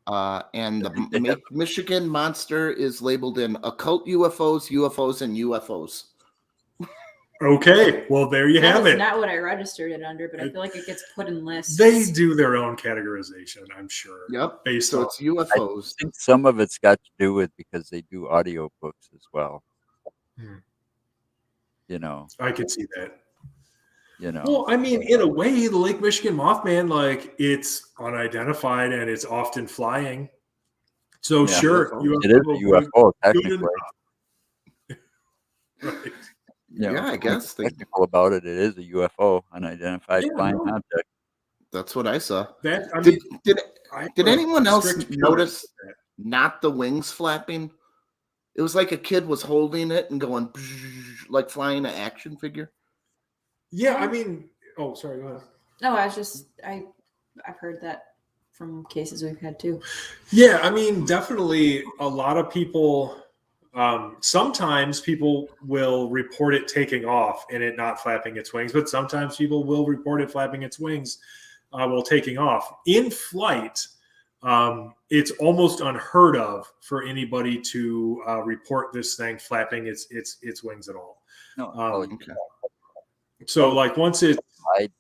Speaker 2: And the Michigan monster is labeled in occult UFOs, UFOs, and UFOs.
Speaker 3: Okay, well, there you have
Speaker 4: That's
Speaker 3: it.
Speaker 4: not what I registered it under, but I feel like it gets put in lists.
Speaker 3: They do their own categorization, I'm sure.
Speaker 2: Yep.
Speaker 3: Based
Speaker 2: So
Speaker 3: on
Speaker 2: it's UFOs.
Speaker 1: I think some of it's got to do with because they do audio books as well. You know,
Speaker 3: I could see that.
Speaker 1: you know.
Speaker 3: Well, I mean, in a way, the Lake Michigan Mothman, like, it's unidentified and it's often flying. So
Speaker 1: Yeah.
Speaker 3: sure,
Speaker 1: It is a UFO, technically.
Speaker 3: Right.
Speaker 1: You know,
Speaker 2: Yeah, I guess
Speaker 1: technical about it. It is a UFO, unidentified flying object.
Speaker 2: That's what I saw.
Speaker 3: That I mean,
Speaker 2: Did anyone else
Speaker 3: strict
Speaker 2: notice not the wings flapping? It was like a kid was holding it and going like flying an action figure.
Speaker 3: Yeah, I mean, oh, sorry, go ahead.
Speaker 4: No, I've heard that from cases we've had too.
Speaker 3: Yeah, I mean, definitely a lot of people, sometimes people will report it taking off and it not flapping its wings, but sometimes people will report it flapping its wings while taking off. In flight, it's almost unheard of for anybody to report this thing flapping its wings at all.
Speaker 1: No,
Speaker 2: Okay.
Speaker 3: So, like, once it's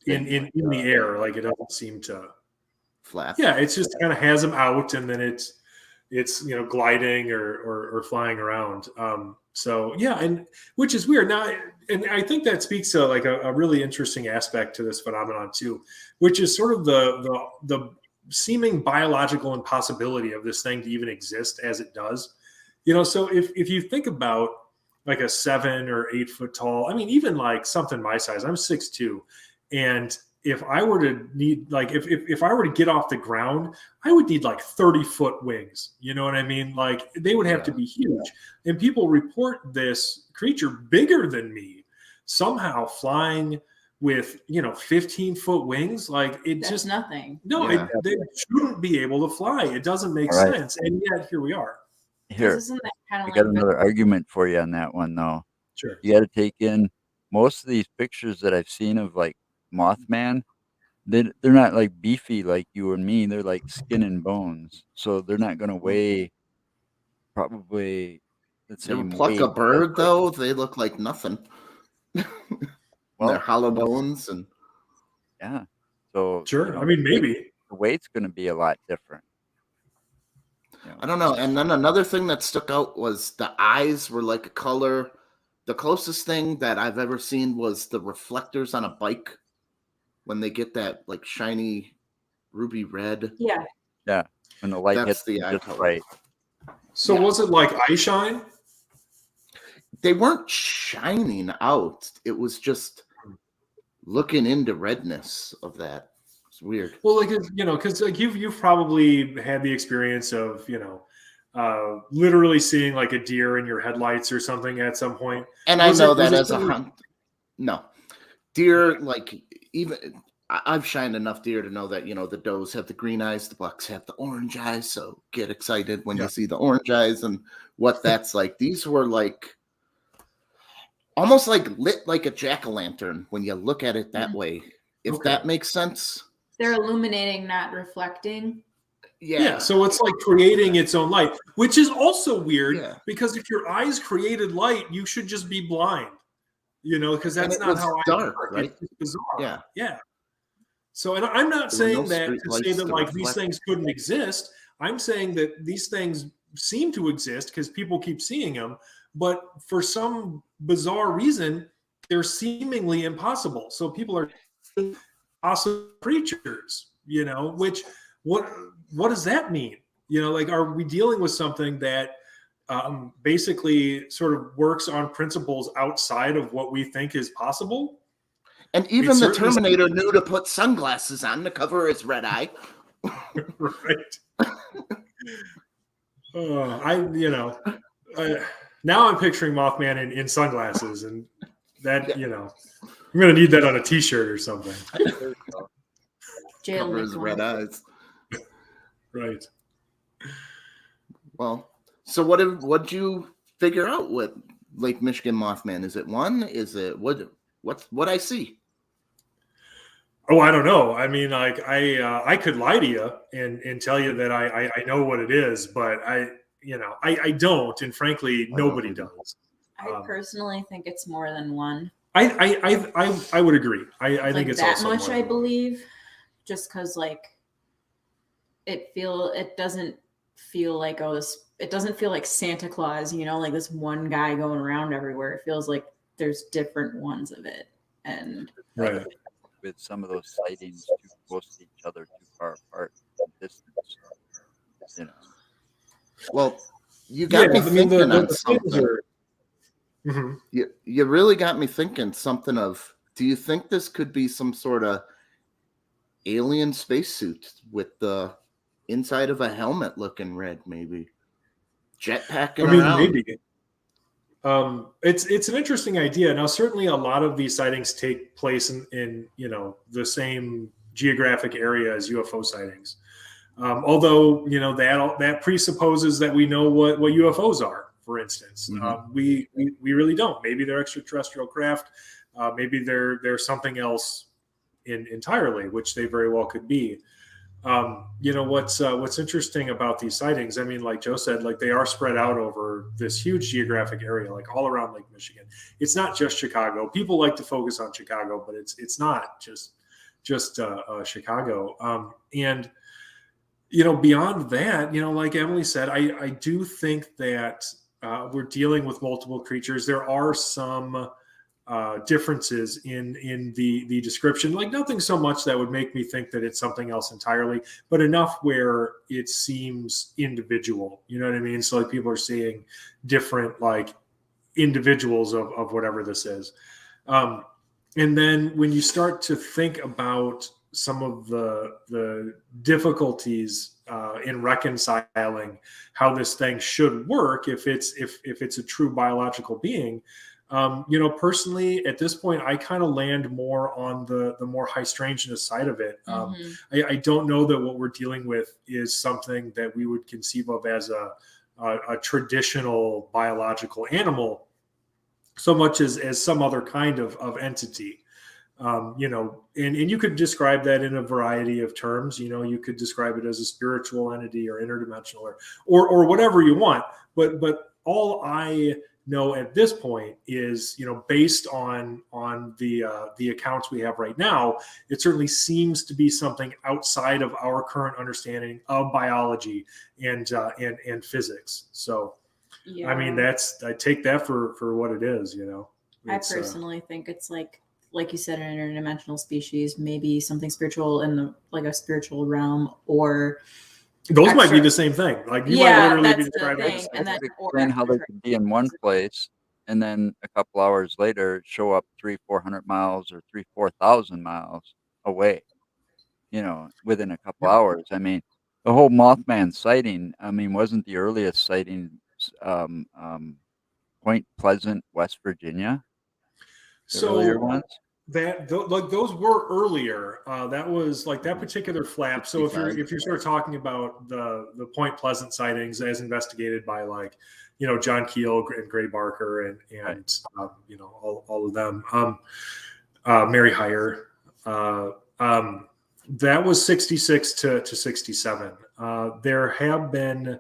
Speaker 3: in the air, like, it doesn't seem to
Speaker 2: Flap.
Speaker 3: Yeah, it's just kind of has them out, and then it's gliding or flying around. So yeah, and which is weird now, and I think that speaks to like a really interesting aspect to this phenomenon too, which is sort of the seeming biological impossibility of this thing to even exist as it does. So if you think about like a 7 or 8 foot tall, I mean, even like something my size, I'm 6'2", and if I were to need, like, if I were to get off the ground, I would need like 30-foot wings. You know what I mean? Like, they would have to be huge. And people report this creature bigger than me somehow flying with 15-foot wings. Like,
Speaker 4: That's just nothing.
Speaker 3: No, they shouldn't be able to fly. It doesn't make sense. And yet here we are.
Speaker 1: Here, I got another argument for you on that one, though.
Speaker 3: Sure.
Speaker 1: You got to take in most of these pictures that I've seen of like Mothman. They're not like beefy like you and me. They're like skin and bones. So they're not going to weigh probably the same
Speaker 2: pluck
Speaker 1: weight
Speaker 2: a bird, though. They look like nothing. Well, they're hollow bones and
Speaker 1: yeah. So
Speaker 3: sure. I mean, maybe
Speaker 1: the weight's going to be a lot different.
Speaker 2: I don't know. And then another thing that stuck out was the eyes were like a color. The closest thing that I've ever seen was the reflectors on a bike when they get that like shiny ruby red.
Speaker 4: Yeah.
Speaker 1: Yeah. When the light hits
Speaker 2: the eye
Speaker 1: just
Speaker 2: color.
Speaker 1: right.
Speaker 3: So was it like eye shine?
Speaker 2: They weren't shining out. It was just looking into redness of that. It's weird.
Speaker 3: Well, like, because like you've probably had the experience of literally seeing like a deer in your headlights or something at some point.
Speaker 2: And I know that as a hunt. No, deer, like, even I've shined enough deer to know that the does have the green eyes, the bucks have the orange eyes. So get excited when you see the orange eyes and what that's like. These were like almost like lit like a jack-o'-lantern when you look at it that way. If that makes sense.
Speaker 4: They're illuminating, not reflecting.
Speaker 3: Yeah, so it's like creating its own light, which is also weird because if your eyes created light, you should just be blind, because that's not how
Speaker 2: dark, right?
Speaker 3: It's bizarre.
Speaker 2: Yeah.
Speaker 3: So, and I'm not saying that to say that like these things couldn't exist. I'm saying that these things seem to exist because people keep seeing them, but for some bizarre reason, they're seemingly impossible. So people are awesome creatures, which what does that mean? Like, are we dealing with something that basically sort of works on principles outside of what we think is possible?
Speaker 2: And even the Terminator knew to put sunglasses on to cover his red eye.
Speaker 3: Right. Now I'm picturing Mothman in sunglasses, and that I'm gonna need that on a T-shirt or something.
Speaker 2: Cover his red eyes.
Speaker 3: Right.
Speaker 2: Well, so what'd you figure out with Lake Michigan Mothman? Is it one? Is it what I see?
Speaker 3: Oh, I don't know. I mean, like I could lie to you and tell you that I know what it is, but I don't, and frankly, nobody does.
Speaker 4: I personally think it's more than one.
Speaker 3: I would agree. I
Speaker 4: Like
Speaker 3: think it's
Speaker 4: that
Speaker 3: also
Speaker 4: much,
Speaker 3: more
Speaker 4: I
Speaker 3: than one.
Speaker 4: believe, just because like it doesn't feel like it doesn't feel like Santa Claus, like this one guy going around everywhere. It feels like there's different ones of it, and
Speaker 3: Right.
Speaker 1: With some of those sightings too close to each other, too far apart in distance,
Speaker 2: Well, you got me thinking on something.
Speaker 3: Mhm.
Speaker 2: You really got me thinking something of, do you think this could be some sort of alien spacesuit with the inside of a helmet looking red, maybe jetpacking around?
Speaker 3: Maybe. It's an interesting idea. Now, certainly, a lot of these sightings take place in the same geographic area as UFO sightings. Although that presupposes that we know what UFOs are. For instance, we really don't. Maybe they're extraterrestrial craft. Maybe they're something else entirely, which they very well could be. What's interesting about these sightings, I mean, like Joe said, like they are spread out over this huge geographic area, like all around Lake Michigan. It's not just Chicago. People like to focus on Chicago, but it's not just Chicago. And beyond that, like Emily said, I do think that we're dealing with multiple creatures. There are some differences in the description, like nothing so much that would make me think that it's something else entirely, but enough where it seems individual. You know what I mean? So like people are seeing different like individuals of whatever this is. And then when you start to think about some of the difficulties in reconciling how this thing should work, if it's a true biological being, personally at this point, I kind of land more on the more high strangeness side of it. I don't know that what we're dealing with is something that we would conceive of as a traditional biological animal, so much as some other kind of entity. And you could describe that in a variety of terms. You could describe it as a spiritual entity or interdimensional or whatever you want. But all I know at this point is, based on the accounts we have right now, it certainly seems to be something outside of our current understanding of biology and physics. So, yeah. I mean, I take that for what it is.
Speaker 4: I personally think it's like you said, an interdimensional species, maybe something spiritual in like a spiritual realm, or
Speaker 3: those might be the same thing. Like you might literally be describing
Speaker 1: it. And then explain how they could be in one place and then a couple hours later show up 300-400 miles or 3,000-4,000 miles away, within a couple hours. I mean, the whole Mothman sighting, wasn't the earliest sighting Point Pleasant, West Virginia? The earlier ones?
Speaker 3: Those were earlier. That was like that particular flap. So if you're sort of talking about the Point Pleasant sightings as investigated by like John Keel and Gray Barker and all of them, Mary Heyer, that was 66 to 67. There have been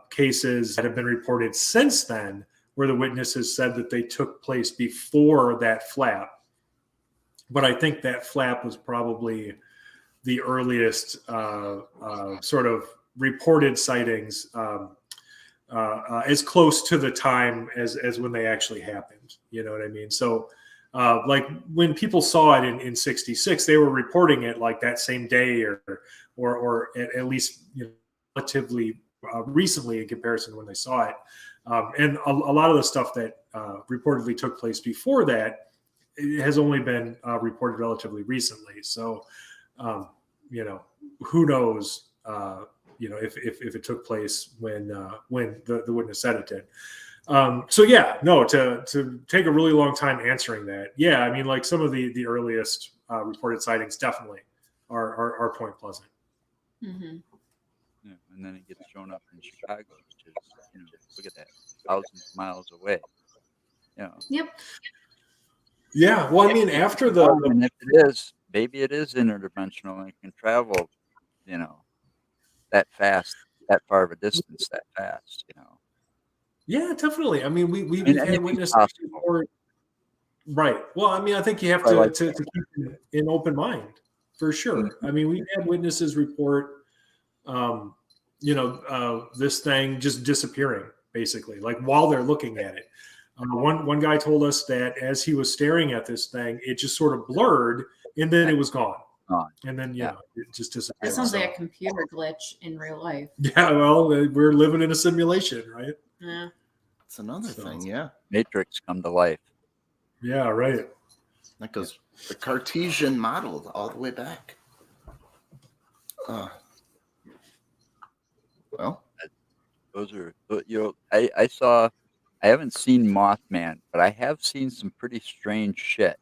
Speaker 3: cases that have been reported since then where the witnesses said that they took place before that flap. But I think that flap was probably the earliest sort of reported sightings, as close to the time as when they actually happened. You know what I mean? So like when people saw it in 66, they were reporting it like that same day or at least relatively recently in comparison to when they saw it. And a lot of the stuff that reportedly took place before that, it has only been reported relatively recently. So, who knows, if it took place when the witness said it did. To take a really long time answering that. Yeah. I mean, like some of the earliest reported sightings definitely are Point Pleasant.
Speaker 4: Mm-hmm.
Speaker 1: Yeah, and then it gets shown up in Chicago, which is, look at that, thousands of miles away.
Speaker 4: Yep.
Speaker 3: Yeah, well, I mean, after
Speaker 1: and if it is, maybe it is interdimensional and it can travel, you know, that fast, that far of a distance, that fast, you know.
Speaker 3: Yeah, definitely. I mean,
Speaker 1: I mean,
Speaker 3: we've had
Speaker 1: anything's
Speaker 3: witnesses
Speaker 1: possible.
Speaker 3: report. Right. Well, I mean, I think you have
Speaker 1: I like
Speaker 3: to keep an open mind for sure.
Speaker 1: Mhm.
Speaker 3: I mean, we've had witnesses report, um, this thing just disappearing, basically, like while they're looking at it. One guy told us that as he was staring at this thing, it just sort of blurred, and then it was gone,
Speaker 1: gone.
Speaker 3: and then
Speaker 1: Yeah.
Speaker 3: it just
Speaker 4: That
Speaker 3: disappeared.
Speaker 4: sounds like
Speaker 3: So,
Speaker 4: a computer glitch in real life.
Speaker 3: yeah, well, we're living in a simulation, right?
Speaker 4: Yeah.
Speaker 2: It's another
Speaker 3: So-
Speaker 2: thing, yeah.
Speaker 1: Matrix come to life.
Speaker 3: Yeah, right.
Speaker 2: That goes the Cartesian model all the way back. Well,
Speaker 1: Those are, I haven't seen Mothman, but I have seen some pretty strange shit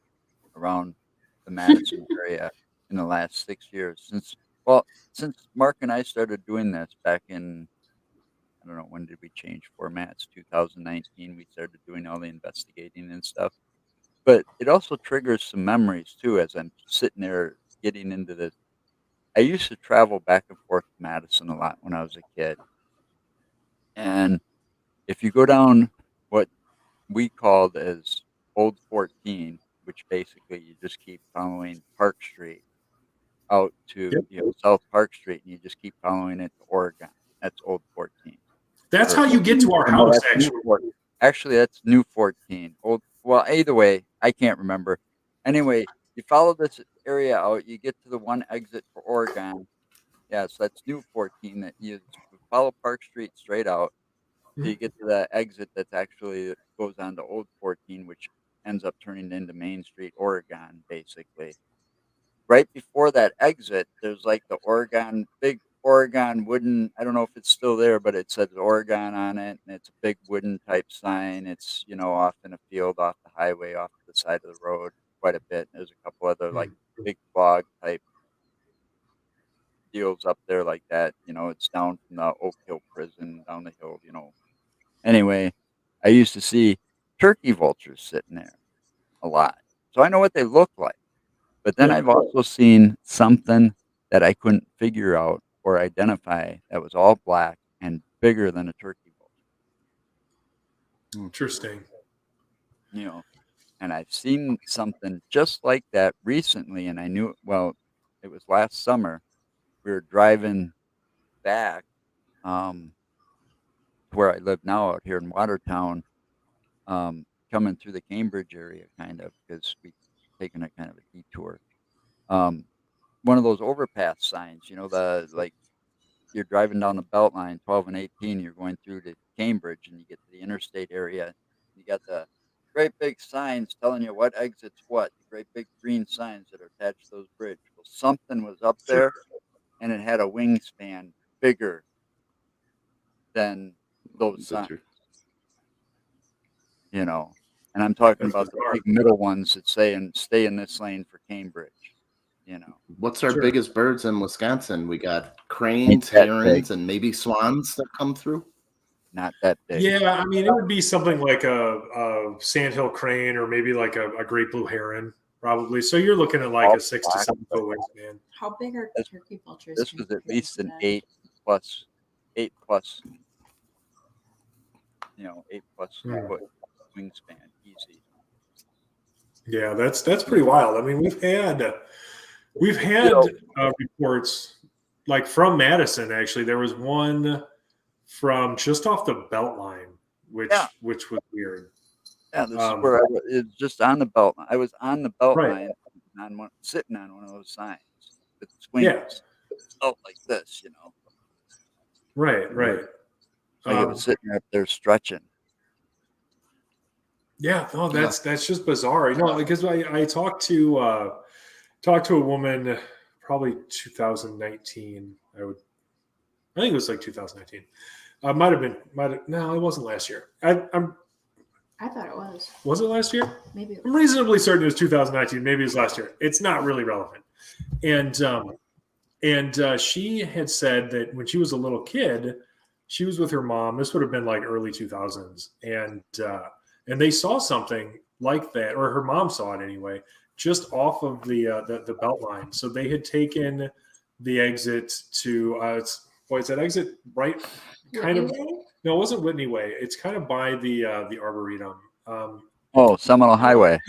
Speaker 1: around the Madison area in the last 6 years since Mark and I started doing this back in, I don't know, when did we change formats? 2019, we started doing all the investigating and stuff. But it also triggers some memories too as I'm sitting there getting into this. I used to travel back and forth to Madison a lot when I was a kid. And if you go down what we called as Old 14, which basically you just keep following Park Street out to
Speaker 3: Yep.
Speaker 1: South Park Street, and you just keep following it to Oregon. That's Old 14.
Speaker 3: That's
Speaker 1: Or-
Speaker 3: how you get to our
Speaker 1: no,
Speaker 3: house,
Speaker 1: that's New
Speaker 3: actually.
Speaker 1: 14. Actually, that's New 14. Well, either way, I can't remember. Anyway, you follow this area out, you get to the one exit for Oregon. Yeah, so that's New 14. That you follow Park Street straight out. So you get to the exit that's actually goes on to Old 14, which ends up turning into Main Street, Oregon, basically. Right before that exit, there's like the big Oregon wooden, I don't know if it's still there, but it says Oregon on it, and it's a big wooden type sign. It's, off in a field, off the highway, off to the side of the road quite a bit. There's a couple other like big log type deals up there like that. It's down from the Oak Hill prison, down the hill, Anyway, I used to see turkey vultures sitting there a lot. So I know what they look like. But then
Speaker 3: Yeah.
Speaker 1: I've also seen something that I couldn't figure out or identify that was all black and bigger than a turkey
Speaker 3: Interesting.
Speaker 1: vulture. And I've seen something just like that recently, and I knew, well, it was last summer. We were driving back to where I live now out here in Watertown, coming through the Cambridge area kind of because we've taken a kind of a detour. One of those overpass signs, like you're driving down the Beltline, 12 and 18, you're going through to Cambridge and you get to the interstate area. You got the great big signs telling you what exit's what, the great big green signs that are attached to those bridges. Well, something was up there and it had a wingspan bigger than those signs, And I'm talking
Speaker 3: That's
Speaker 1: about the
Speaker 3: bizarre.
Speaker 1: big middle ones that say, and stay in this lane for Cambridge,
Speaker 2: what's our
Speaker 3: Sure.
Speaker 2: biggest birds in Wisconsin? We got
Speaker 1: Ain't
Speaker 2: cranes,
Speaker 1: that
Speaker 2: herons,
Speaker 1: big.
Speaker 2: and maybe swans that come through.
Speaker 1: Not that big.
Speaker 3: Yeah, I mean, it would be something like a sandhill crane or maybe like a great blue heron, probably. So you're looking at like
Speaker 1: All
Speaker 3: a 6 to
Speaker 1: black,
Speaker 3: 7
Speaker 1: but
Speaker 3: foot wingspan.
Speaker 4: How big are
Speaker 1: This-
Speaker 4: turkey vultures?
Speaker 1: This was at
Speaker 4: compared
Speaker 1: least
Speaker 4: to
Speaker 1: an
Speaker 4: that?
Speaker 1: 8 plus, 8 plus
Speaker 3: Hmm.
Speaker 1: foot wingspan, easy.
Speaker 3: Yeah, that's pretty wild. I mean, we've had reports like from Madison. Actually, there was one from just off the Beltline, which
Speaker 1: Yeah.
Speaker 3: which was weird.
Speaker 1: Yeah, this is where it's just on the belt. I was on the belt
Speaker 3: Right.
Speaker 1: line, sitting on one of those signs with
Speaker 3: Yeah.
Speaker 1: swings. Out like this,
Speaker 3: Right.
Speaker 1: Like it was sitting up there stretching.
Speaker 3: Yeah, no, that's just bizarre. Because I talked to a woman probably 2019. I think it was like 2019. No, it wasn't last year.
Speaker 4: I thought it was.
Speaker 3: Was it last year?
Speaker 4: Maybe.
Speaker 3: I'm reasonably certain it was 2019. Maybe it was last year. It's not really relevant. And she had said that when she was a little kid, she was with her mom. This would have been like early 2000s, and they saw something like that, or her mom saw it anyway. just off of the belt line. So they had taken the exit to it's that exit right kind
Speaker 4: Whitney
Speaker 3: of.
Speaker 4: Way?
Speaker 3: No, it wasn't Whitney Way. It's kind of by the Arboretum.
Speaker 1: Oh, Seminole Highway.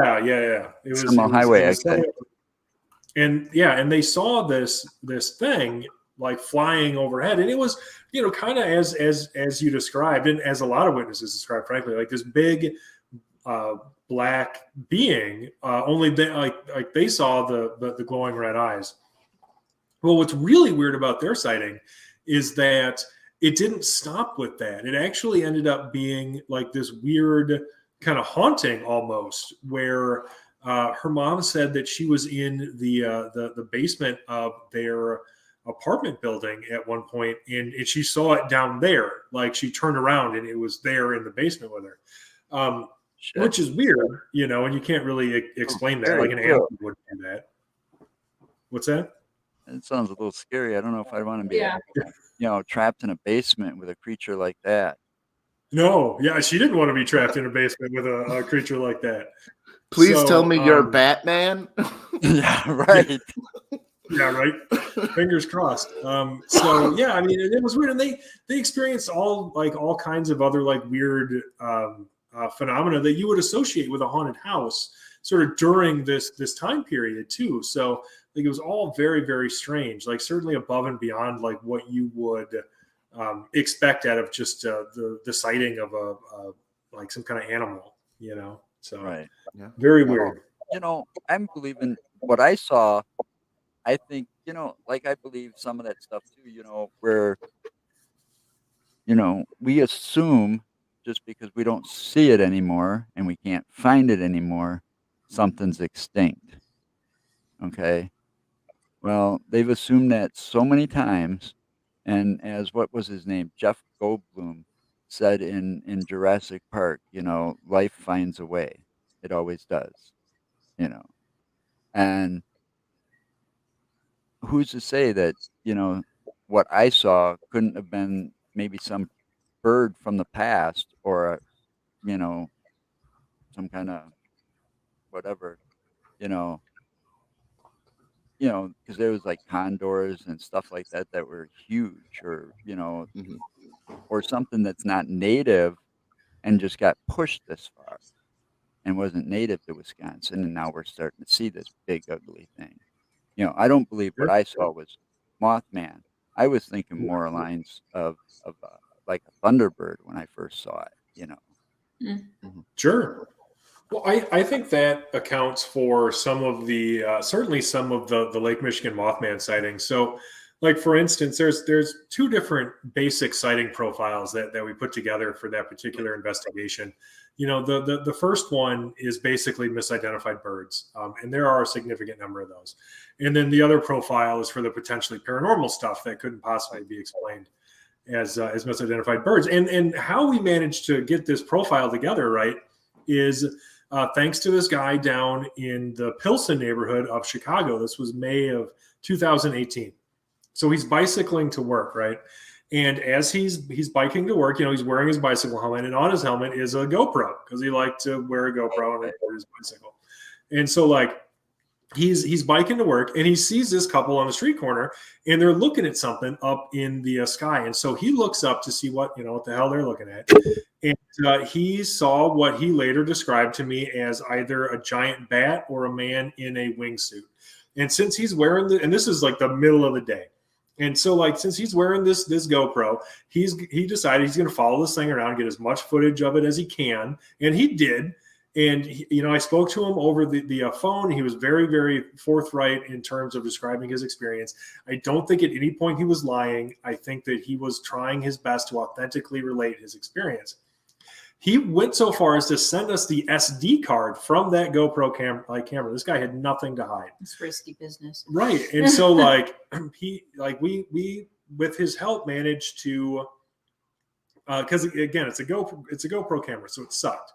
Speaker 3: Yeah. It was
Speaker 1: Seminole Highway exit.
Speaker 3: And and they saw this thing like flying overhead, and it was kind of as you described, and as a lot of witnesses described, frankly, like this big black being. Only they like they saw the glowing red eyes. Well, what's really weird about their sighting is that it didn't stop with that. It actually ended up being like this weird kind of haunting almost, where her mom said that she was in the basement of their apartment building at one point, and she saw it down there. Like she turned around and it was there in the basement with her, which is weird, and you can't really explain that. Like an animal wouldn't do that. What's that?
Speaker 1: It sounds a little scary. I don't know if I want to be, trapped in a basement with a creature like that.
Speaker 3: No, she didn't want to be trapped in a basement with a creature like that.
Speaker 2: Please tell me you're Batman.
Speaker 1: Yeah, right.
Speaker 3: Yeah, right. Fingers crossed. I mean, it was weird, and they experienced all kinds of other like weird phenomena that you would associate with a haunted house, sort of during this time period too. So like it was all very, very strange. Like certainly above and beyond like what you would expect out of just the sighting of a like some kind of animal, So
Speaker 1: right.
Speaker 3: Very weird.
Speaker 1: I'm believing what I saw. I think, like I believe some of that stuff too, where, we assume just because we don't see it anymore and we can't find it anymore, something's extinct. Okay. Well, they've assumed that so many times. And as what was his name? Jeff Goldblum said in Jurassic Park, life finds a way. It always does, and who's to say that, what I saw couldn't have been maybe some bird from the past or, some kind of whatever, because there was like condors and stuff like that that were huge or, or something that's not native and just got pushed this far and wasn't native to Wisconsin. And now we're starting to see this big, ugly thing. I don't believe what I saw was Mothman. I was thinking more lines of like a Thunderbird when I first saw it,
Speaker 3: Sure. Well, I think that accounts for some of the certainly some of the Lake Michigan Mothman sightings. So, like for instance, there's two different basic sighting profiles that we put together for that particular investigation. The first one is basically misidentified birds, and there are a significant number of those. And then the other profile is for the potentially paranormal stuff that couldn't possibly be explained as misidentified birds. And how we managed to get this profile together, right, is thanks to this guy down in the Pilsen neighborhood of Chicago. This was May of 2018. So he's bicycling to work, right? And as he's biking to work, he's wearing his bicycle helmet, and on his helmet is a GoPro because he liked to wear a GoPro and record his bicycle. And so like he's biking to work, and he sees this couple on the street corner, and they're looking at something up in the sky. And so he looks up to see what the hell they're looking at. And he saw what he later described to me as either a giant bat or a man in a wingsuit. And since he's wearing and this is like the middle of the day. And so like, since he's wearing this GoPro, he decided he's going to follow this thing around, get as much footage of it as he can. And he did. And I spoke to him over the phone. He was very, very forthright in terms of describing his experience. I don't think at any point he was lying. I think that he was trying his best to authentically relate his experience. He went so far as to send us the SD card from that GoPro camera. This guy had nothing to hide.
Speaker 4: It's risky business.
Speaker 3: Right. And so like we with his help managed to because again it's a GoPro camera, so it sucked.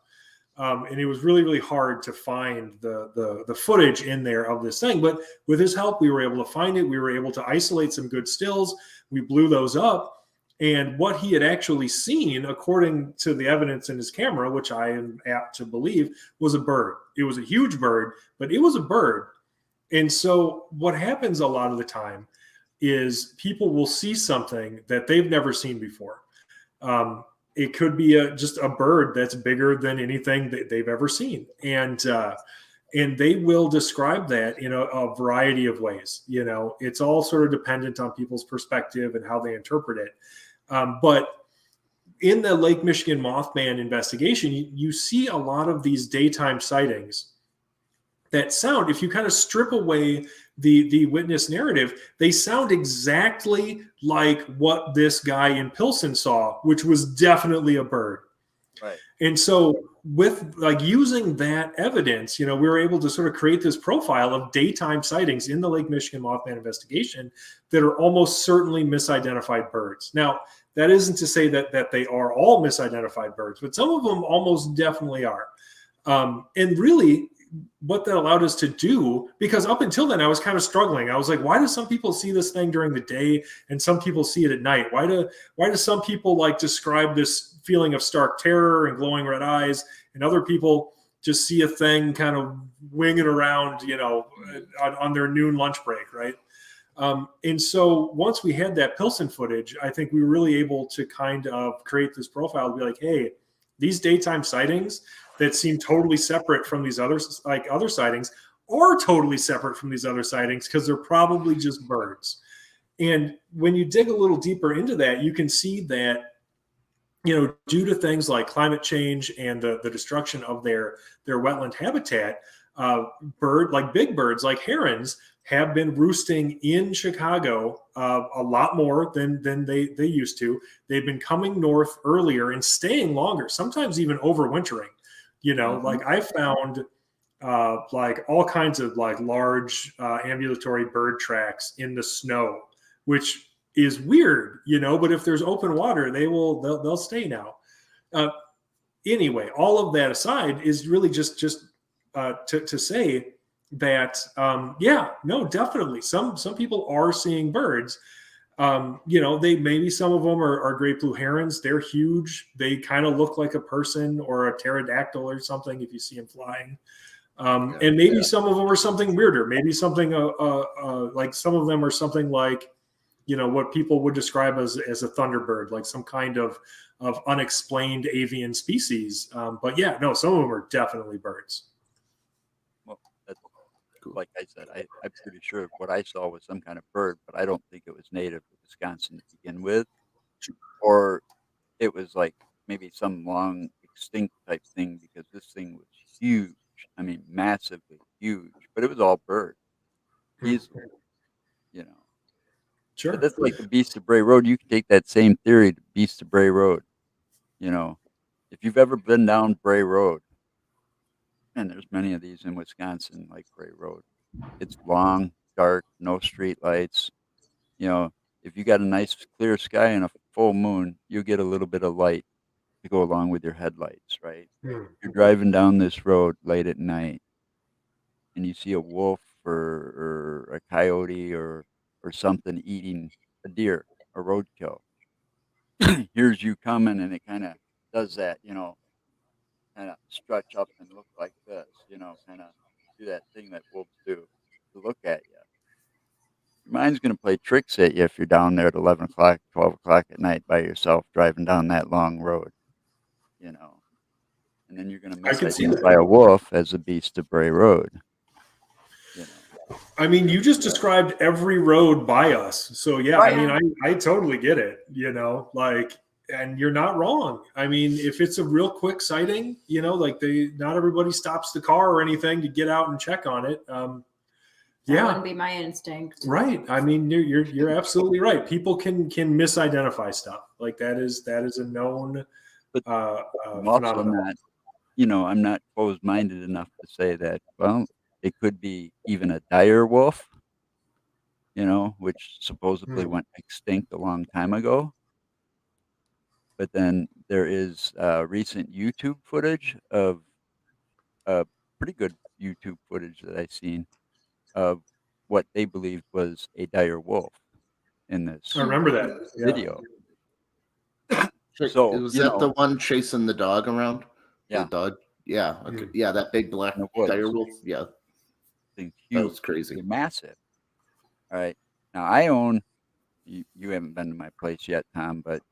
Speaker 3: And it was really, really hard to find the footage in there of this thing. But with his help, we were able to find it. We were able to isolate some good stills. We blew those up. And what he had actually seen, according to the evidence in his camera, which I am apt to believe, was a bird. It was a huge bird, but it was a bird. And so what happens a lot of the time is people will see something that they've never seen before. It could be just a bird that's bigger than anything that they've ever seen. And they will describe that in a variety of ways. It's all sort of dependent on people's perspective and how they interpret it. But in the Lake Michigan Mothman investigation, you see a lot of these daytime sightings that sound, if you kind of strip away the witness narrative, they sound exactly like what this guy in Pilsen saw, which was definitely a bird.
Speaker 1: Right.
Speaker 3: And so with like using that evidence, we were able to sort of create this profile of daytime sightings in the Lake Michigan Mothman investigation that are almost certainly misidentified birds. Now, that isn't to say that they are all misidentified birds, but some of them almost definitely are. And really, what that allowed us to do, because up until then I was kind of struggling. I was like, why do some people see this thing during the day and some people see it at night? Why do some people like describe this feeling of stark terror and glowing red eyes, and other people just see a thing kind of winging around, on their noon lunch break, right? And so once we had that Pilsen footage, I think we were really able to kind of create this profile to be like, hey, these daytime sightings that seem totally separate from these other sightings are totally separate from these other sightings because they're probably just birds. And when you dig a little deeper into that, you can see that, due to things like climate change and the destruction of their wetland habitat, big birds like herons have been roosting in Chicago a lot more than they used to. They've been coming north earlier and staying longer, sometimes even overwintering. Like I found like all kinds of like large ambulatory bird tracks in the snow, which is weird, but if there's open water, they'll stay now. Anyway, all of that aside is really just to say that, definitely some people are seeing birds. Maybe some of them are great blue herons. They're huge. They kind of look like a person or a pterodactyl or something if you see them flying. And maybe some of them are something weirder. Maybe something like some of them are something like, what people would describe as a thunderbird, like some kind of unexplained avian species. But yeah, no, some of them are definitely birds.
Speaker 1: Well, that's like I said, I'm pretty sure what I saw was some kind of bird, but I don't think it was native to Wisconsin to begin with, or it was like maybe some long extinct type thing, because this thing was huge. I mean, massively huge, but it was all bird, easily,
Speaker 3: Sure.
Speaker 1: But that's like the Beast of Bray Road. You can take that same theory to Beast of Bray Road. If you've ever been down Bray Road, and there's many of these in Wisconsin, like Bray Road, it's long, dark, no street lights. If you got a nice clear sky and a full moon, you get a little bit of light to go along with your headlights, right? You're driving down this road late at night, and you see a wolf or a coyote or something eating a deer, a roadkill. Here's you coming, and it kind of does that, kind of stretch up and look like this, kind of do that thing that wolves do to look at you. Your mind's going to play tricks at you if you're down there at 11 o'clock, 12 o'clock at night by yourself driving down that long road, and then you're going to misidentify a wolf as a Beast of Bray Road.
Speaker 3: I mean, you just described every road by us. So yeah, right. I mean, I totally get it, and you're not wrong. I mean, if it's a real quick sighting, not everybody stops the car or anything to get out and check on it.
Speaker 4: That wouldn't be my instinct.
Speaker 3: Right. I mean, you're absolutely right. People can misidentify stuff. Like that is a known phenomenon.
Speaker 1: I'm not closed-minded enough to say that, well, it could be even a dire wolf, which supposedly went extinct a long time ago. But then there is recent YouTube footage of pretty good YouTube footage that I've seen of what they believed was a dire wolf in this
Speaker 3: I remember that
Speaker 1: video. So,
Speaker 2: Was that the one chasing the dog around?
Speaker 1: Yeah.
Speaker 2: The dog. Yeah. Okay. Yeah, that big black
Speaker 1: In the woods.
Speaker 2: dire wolf. Yeah.
Speaker 1: Thing's
Speaker 2: That
Speaker 1: huge.
Speaker 2: was crazy.
Speaker 1: They're massive. All right. Now I own. You haven't been to my place yet, Tom, but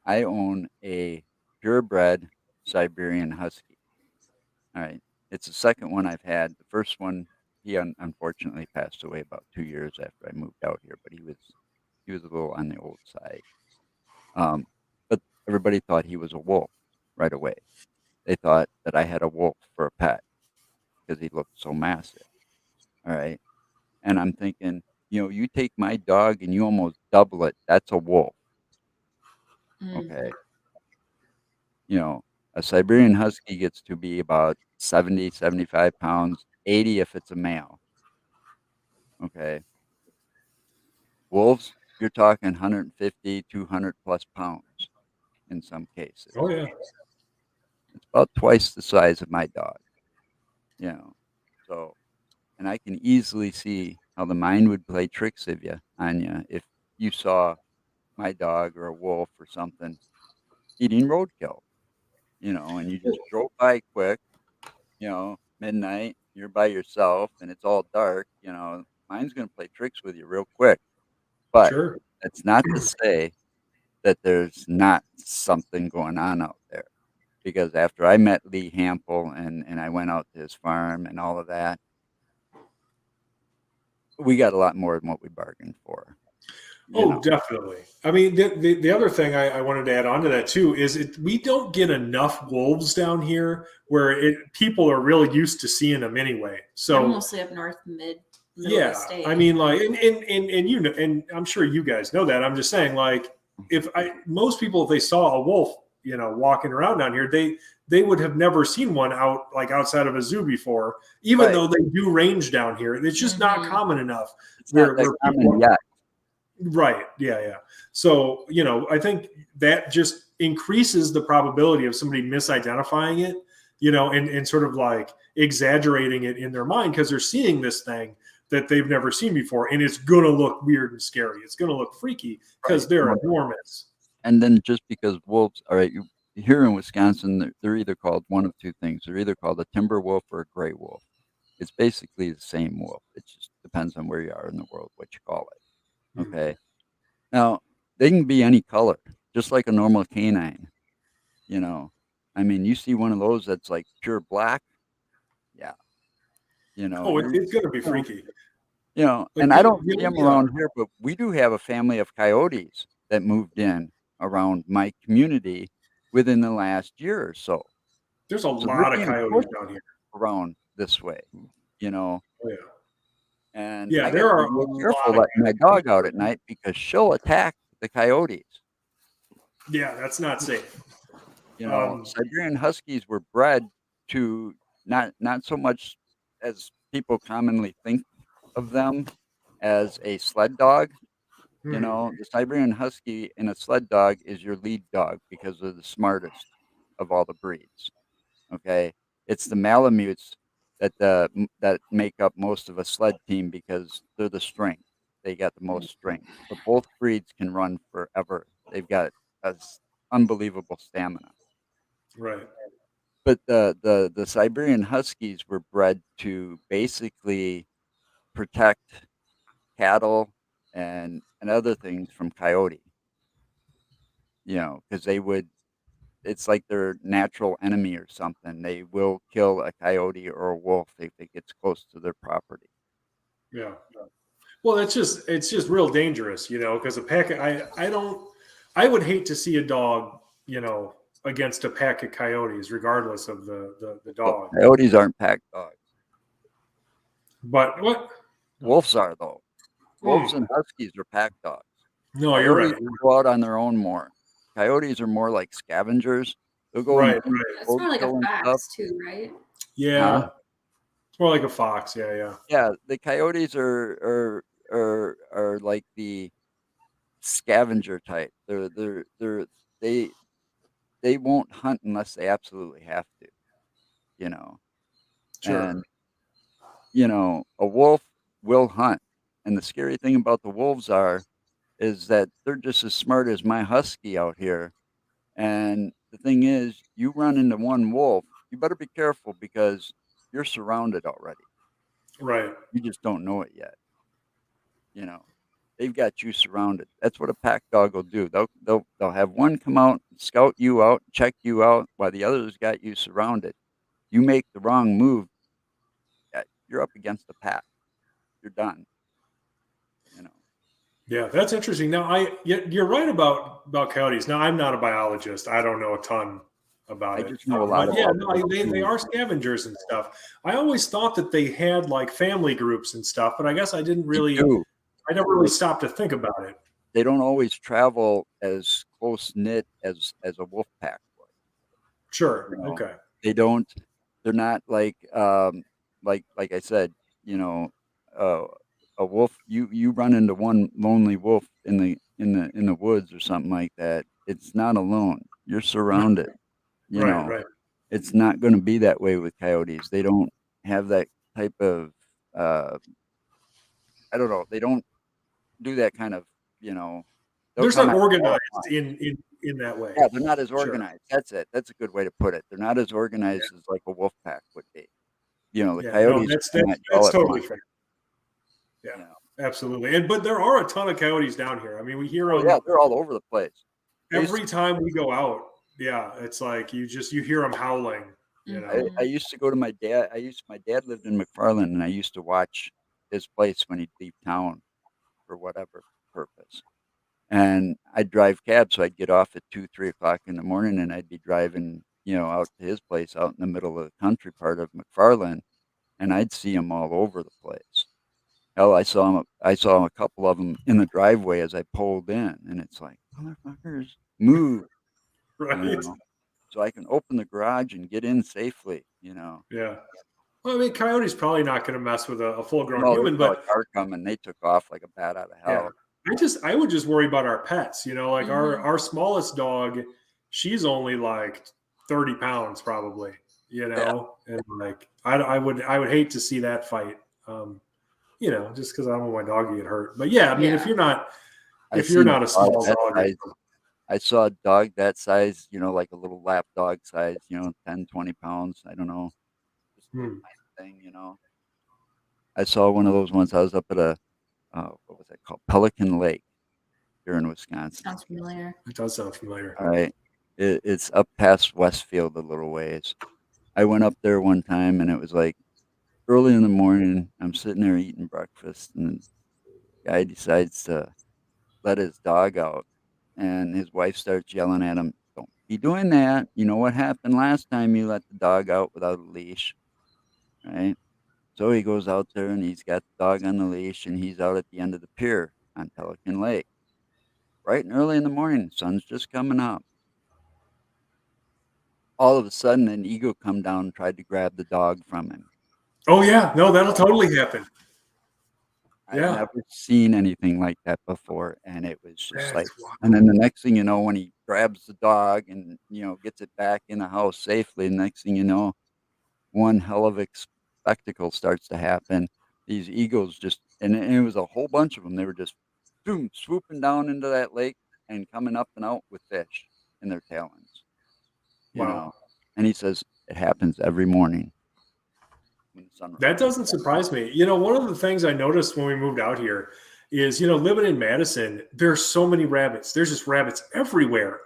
Speaker 1: I own a purebred Siberian Husky. All right. It's the second one I've had. The first one, he unfortunately passed away about 2 years after I moved out here, but he was a little on the old side. But everybody thought he was a wolf right away. They thought that I had a wolf for a pet because he looked so massive. All right. And I'm thinking, you take my dog and you almost double it. That's a wolf. Okay. A Siberian Husky gets to be about 70, 75 pounds, 80 if it's a male. Okay. Wolves, you're talking 150, 200 plus pounds in some cases.
Speaker 3: Oh yeah.
Speaker 1: It's about twice the size of my dog. So, and I can easily see how the mind would play tricks on you if you saw my dog or a wolf or something eating roadkill, and you just drove by quick, midnight, you're by yourself and it's all dark, mine's going to play tricks with you real quick. But
Speaker 3: Sure.
Speaker 1: that's not to say that there's not something going on out there. Because after I met Lee Hampel and I went out to his farm and all of that, we got a lot more than what we bargained for.
Speaker 3: Definitely. I mean, the other thing I wanted to add on to that too is we don't get enough wolves down here where people are really used to seeing them anyway. So
Speaker 4: they're mostly up north, middle of the state.
Speaker 3: I mean, like, and and I'm sure you guys know that. I'm just saying, like, most people, if they saw a wolf, walking around down here, they would have never seen one outside of a zoo before, even though they do range down here. It's just not common enough.
Speaker 1: It's not that common yet.
Speaker 3: Right. Yeah. So, I think that just increases the probability of somebody misidentifying it, and sort of like exaggerating it in their mind because they're seeing this thing that they've never seen before. And it's going to look weird and scary. It's going to look freaky because they're enormous.
Speaker 1: And then just because wolves, all right, here in Wisconsin, they're either called one of two things. They're either called a timber wolf or a gray wolf. It's basically the same wolf. It just depends on where you are in the world, what you call it. Okay. Now, they can be any color, just like a normal canine. I mean, you see one of those that's like pure black. Yeah.
Speaker 3: It's going to be freaky.
Speaker 1: And I don't see them around here, but we do have a family of coyotes that moved in around my community within the last year or so.
Speaker 3: There's a lot of coyotes down here.
Speaker 1: Around this way,
Speaker 3: Oh, yeah.
Speaker 1: And
Speaker 3: yeah,
Speaker 1: I
Speaker 3: there are
Speaker 1: be careful letting my dog out at night because she'll attack the coyotes.
Speaker 3: Yeah, that's not safe.
Speaker 1: Siberian Huskies were bred to not so much as people commonly think of them as a sled dog. The Siberian Husky in a sled dog is your lead dog because they're the smartest of all the breeds. Okay, it's the Malamutes that make up most of a sled team because they're the strength. They got the most strength. But both breeds can run forever. They've got unbelievable stamina.
Speaker 3: Right.
Speaker 1: But the Siberian Huskies were bred to basically protect cattle and other things from coyote. Because it's like their natural enemy or something. They will kill a coyote or a wolf if it gets close to their property.
Speaker 3: Yeah. Well, it's just real dangerous, because a pack I would hate to see a dog, against a pack of coyotes, regardless of the dog.
Speaker 1: Well, coyotes aren't pack dogs.
Speaker 3: But what?
Speaker 1: Wolves are, though. Wolves and huskies are pack dogs.
Speaker 3: No, you're right.
Speaker 1: Coyotes go out on their own more. Coyotes are more like scavengers. They'll go
Speaker 3: right.
Speaker 4: It's more like a fox too, right?
Speaker 3: Yeah. It's more like a fox. Yeah.
Speaker 1: Yeah, the coyotes are like the scavenger type. They won't hunt unless they absolutely have to.
Speaker 3: Sure.
Speaker 1: And a wolf will hunt. And the scary thing about the wolves is that they're just as smart as my husky out here, And the thing is, you run into one wolf, you better be careful because you're surrounded already.
Speaker 3: Right.
Speaker 1: You just don't know it yet. You know, they've got you surrounded. That's what a pack dog will do. They'll have one come out, scout you out, check you out, while the others got you surrounded. You make the wrong move, you're up against the pack. You're done. You know.
Speaker 3: Yeah, that's interesting. Now, you're right about coyotes. Now, I'm not a biologist. I don't know a ton about
Speaker 1: I
Speaker 3: it.
Speaker 1: just know a lot
Speaker 3: But yeah,
Speaker 1: about
Speaker 3: no, they are scavengers and stuff. I always thought that they had like family groups and stuff, but I guess I didn't
Speaker 1: They
Speaker 3: really.
Speaker 1: do.
Speaker 3: I never really stopped to think about it.
Speaker 1: They don't always travel as close knit as a wolf pack would.
Speaker 3: Sure.
Speaker 1: You know,
Speaker 3: Okay.
Speaker 1: they don't. They're not like I said. You know, uh, a wolf. You run into one lonely wolf in the woods or something like that. It's not alone. You're surrounded. You
Speaker 3: Right.
Speaker 1: know,
Speaker 3: Right.
Speaker 1: it's not going to be that way with coyotes. They don't have that type of. I don't know. They don't do that kind of. You know, they'll
Speaker 3: There's
Speaker 1: come
Speaker 3: not
Speaker 1: at all
Speaker 3: organized
Speaker 1: at once.
Speaker 3: in that way.
Speaker 1: Yeah, they're not as
Speaker 3: Sure.
Speaker 1: organized. That's it. That's a good way to put it. They're not as organized as like a wolf pack would be. You know, the
Speaker 3: Yeah. No,
Speaker 1: coyotes come at you all at
Speaker 3: totally
Speaker 1: once.
Speaker 3: fair. Yeah.
Speaker 1: You know.
Speaker 3: Absolutely. But there are a ton of coyotes down here. I mean, we hear
Speaker 1: Oh
Speaker 3: them
Speaker 1: yeah, they're all over the place.
Speaker 3: every time we go out. Yeah, it's like you hear them howling. You know.
Speaker 1: I used to go to my dad. My dad lived in McFarland, and I used to watch his place when he'd leave town for whatever purpose. And I'd drive cab, so I'd get off at 2, 3 o'clock in the morning, and I'd be driving, out to his place out in the middle of the country part of McFarland, and I'd see him all over the place. Hell, I saw him. I saw a couple of them in the driveway as I pulled in, and it's like, motherfuckers, move,
Speaker 3: Right.
Speaker 1: so I can open the garage and get in safely.
Speaker 3: Yeah. Well, I mean, coyote's probably not going to mess with a full-grown
Speaker 1: No,
Speaker 3: human,
Speaker 1: they saw
Speaker 3: but
Speaker 1: a car coming, they took off like a bat out of
Speaker 3: yeah,
Speaker 1: hell.
Speaker 3: I would just worry about our pets. Like
Speaker 4: Mhm.
Speaker 3: our smallest dog, she's only like 30 pounds probably. And like I would hate to see that fight. Just because I don't want my dog to get hurt. But yeah, I mean, if you're not a small dog,
Speaker 1: I saw a dog that size, like a little lap dog size, 10, 20 pounds. I don't know. Just a little tiny thing. I saw one of those ones. I was up at what was that called? Pelican Lake here in Wisconsin.
Speaker 4: Sounds familiar.
Speaker 3: It does sound familiar.
Speaker 1: All right. It's up past Westfield a little ways. I went up there one time, and it was like early in the morning. I'm sitting there eating breakfast, and the guy decides to let his dog out, and his wife starts yelling at him, "Don't be doing that. You know what happened last time you let the dog out without a leash, right?" So he goes out there, and he's got the dog on the leash, and he's out at the end of the pier on Pelican Lake. Bright and early in the morning, sun's just coming up. All of a sudden, an eagle come down and tried to grab the dog from him.
Speaker 3: Oh yeah, no, that'll totally happen. Yeah.
Speaker 1: I've never seen anything like that before, and it was just
Speaker 3: That's
Speaker 1: like,
Speaker 3: wild.
Speaker 1: and then the next thing you know, when he grabs the dog and gets it back in the house safely, the next thing you know, one hell of a spectacle starts to happen. These eagles and it was a whole bunch of them. They were just boom, swooping down into that lake and coming up and out with fish in their talons.
Speaker 3: Wow.
Speaker 1: And he says it happens every morning.
Speaker 3: That doesn't surprise me. One of the things I noticed when we moved out here is, living in Madison, there's so many rabbits. There's just rabbits everywhere.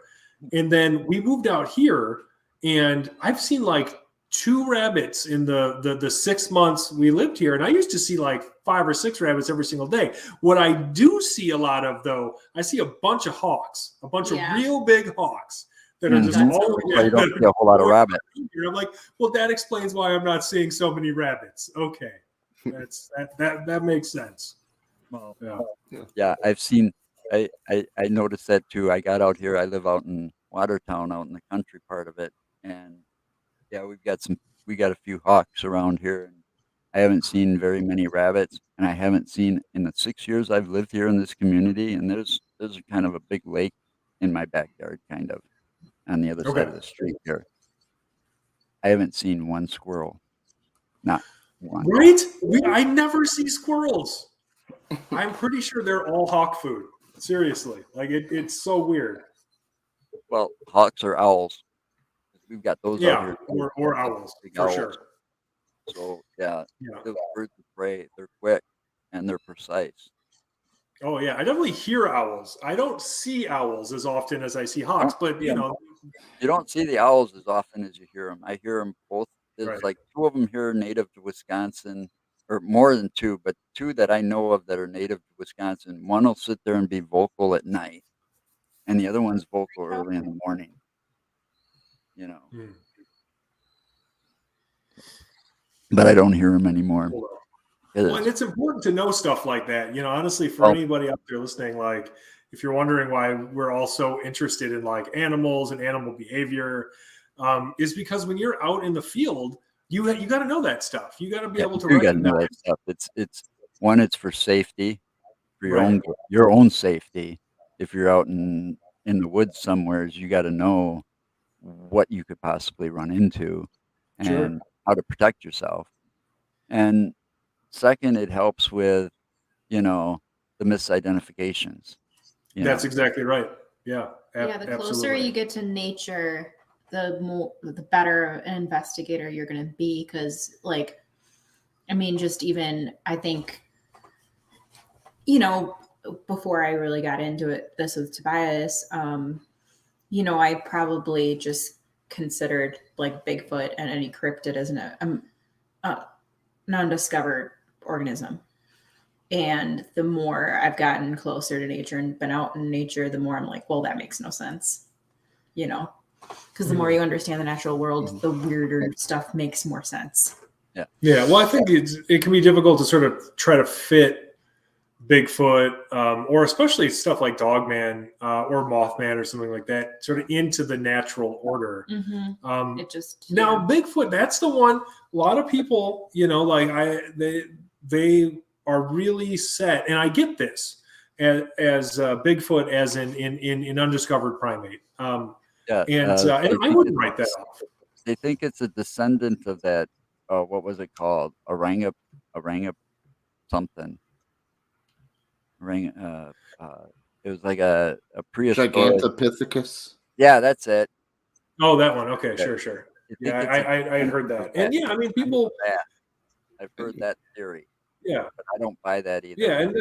Speaker 3: And then we moved out here, and I've seen like 2 rabbits in the 6 months we lived here. And I used to see like 5 or 6 rabbits every single day. What I do see a lot of, though, I see a bunch of hawks, a bunch of real big hawks that are just all
Speaker 1: you don't see a whole lot of rabbits.
Speaker 3: I'm like, well, that explains why I'm not seeing so many rabbits. Okay, that makes sense.
Speaker 1: Well, yeah, I've seen. I noticed that too. I got out here. I live out in Watertown, out in the country part of it, and yeah, we got a few hawks around here, and I haven't seen very many rabbits, and I haven't seen in the 6 years I've lived here in this community, and there's kind of a big lake in my backyard, kind of on the other side of the street here. I haven't seen one squirrel, not one.
Speaker 3: Right? I never see squirrels. I'm pretty sure they're all hawk food. Seriously, like it's so weird.
Speaker 1: Well, hawks or owls. We've got those out
Speaker 3: Yeah,
Speaker 1: here too.
Speaker 3: or owls
Speaker 1: Big
Speaker 3: for
Speaker 1: owls.
Speaker 3: sure.
Speaker 1: So yeah,
Speaker 3: Yeah.
Speaker 1: those birds of prey, they're quick and they're precise.
Speaker 3: Oh yeah, I definitely hear owls. I don't see owls as often as I see hawks,
Speaker 1: Don't
Speaker 3: but
Speaker 1: see 'em. You don't see the owls as often as you hear them. I hear them both. There's
Speaker 3: right.
Speaker 1: like 2 of them here native to Wisconsin, or more than 2, but 2 that I know of that are native to Wisconsin. One will sit there and be vocal at night, and the other one's vocal early in the morning, you know.
Speaker 3: Hmm.
Speaker 1: But I don't hear them anymore.
Speaker 3: Cool.
Speaker 1: It
Speaker 3: Well, and
Speaker 1: is.
Speaker 3: it's important to know stuff like that. Honestly, for
Speaker 1: Well,
Speaker 3: anybody out there listening, like if you're wondering why we're all so interested in like animals and animal behavior, is because when you're out in the field, you got to know that stuff. You got to be
Speaker 1: yeah,
Speaker 3: able to
Speaker 1: you gotta know
Speaker 3: recognize.
Speaker 1: that stuff. It's one, it's for safety, for
Speaker 3: Right.
Speaker 1: your own safety. If you're out in the woods somewheres, you gotta know what you could possibly run into
Speaker 3: Sure.
Speaker 1: and how to protect yourself. And second, it helps with, you know, the misidentifications, you know.
Speaker 3: That's exactly right. Yeah.
Speaker 4: Yeah, the closer
Speaker 3: Absolutely.
Speaker 4: you get to nature, the better an investigator you're going to be. Because, like, I mean, just even I think, before I really got into this with Tobias, I probably just considered like Bigfoot and any cryptid as an non-discovered organism. And the more I've gotten closer to nature and been out in nature, the more I'm like, well, that makes no sense, because the more you understand the natural world, the weirder stuff makes more sense.
Speaker 1: Yeah.
Speaker 3: Yeah. Well, I think it can be difficult to sort of try to fit Bigfoot, or especially stuff like Dogman or Mothman or something like that, sort of into the natural order.
Speaker 4: Mm-hmm. It just
Speaker 3: Now Bigfoot, that's the one. A lot of people, like they are really set, and I get this as Bigfoot as in undiscovered primate.
Speaker 1: Yeah.
Speaker 3: And
Speaker 1: They
Speaker 3: I
Speaker 1: think
Speaker 3: wouldn't write that off.
Speaker 1: they think it's a descendant of that, what was it called? Oranga something. It was like a prehistoric.
Speaker 2: Gigantopithecus.
Speaker 1: Yeah, that's it.
Speaker 3: Oh, that one. Okay,
Speaker 1: Yeah.
Speaker 3: sure.
Speaker 1: You
Speaker 3: Yeah,
Speaker 1: think it's
Speaker 3: I had heard that. And yeah, I mean, people.
Speaker 1: I've heard that theory,
Speaker 3: Yeah,
Speaker 1: but I don't buy that either.
Speaker 3: yeah,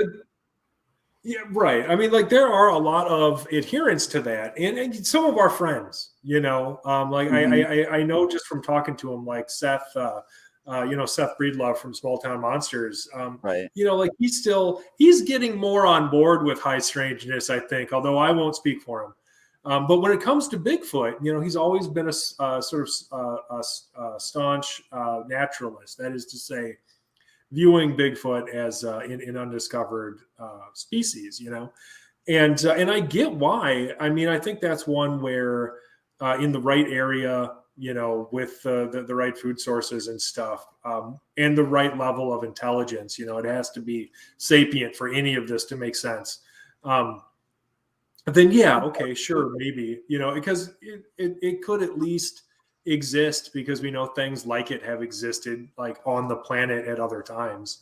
Speaker 3: yeah, right. I mean, like there are a lot of adherents to that, and some of our friends, like I know just from talking to them, like Seth, Seth Breedlove from Small Town Monsters.
Speaker 1: Right.
Speaker 3: Like he's getting more on board with high strangeness, I think, although I won't speak for him. But when it comes to Bigfoot, he's always been a sort of staunch naturalist. That is to say, viewing Bigfoot as an undiscovered species, and I get why. I mean, I think that's one where in the right area, with the right food sources and stuff, and the right level of intelligence, it has to be sapient for any of this to make sense. Then yeah, okay, sure, maybe, because it could at least exist because we know things like it have existed like on the planet at other times.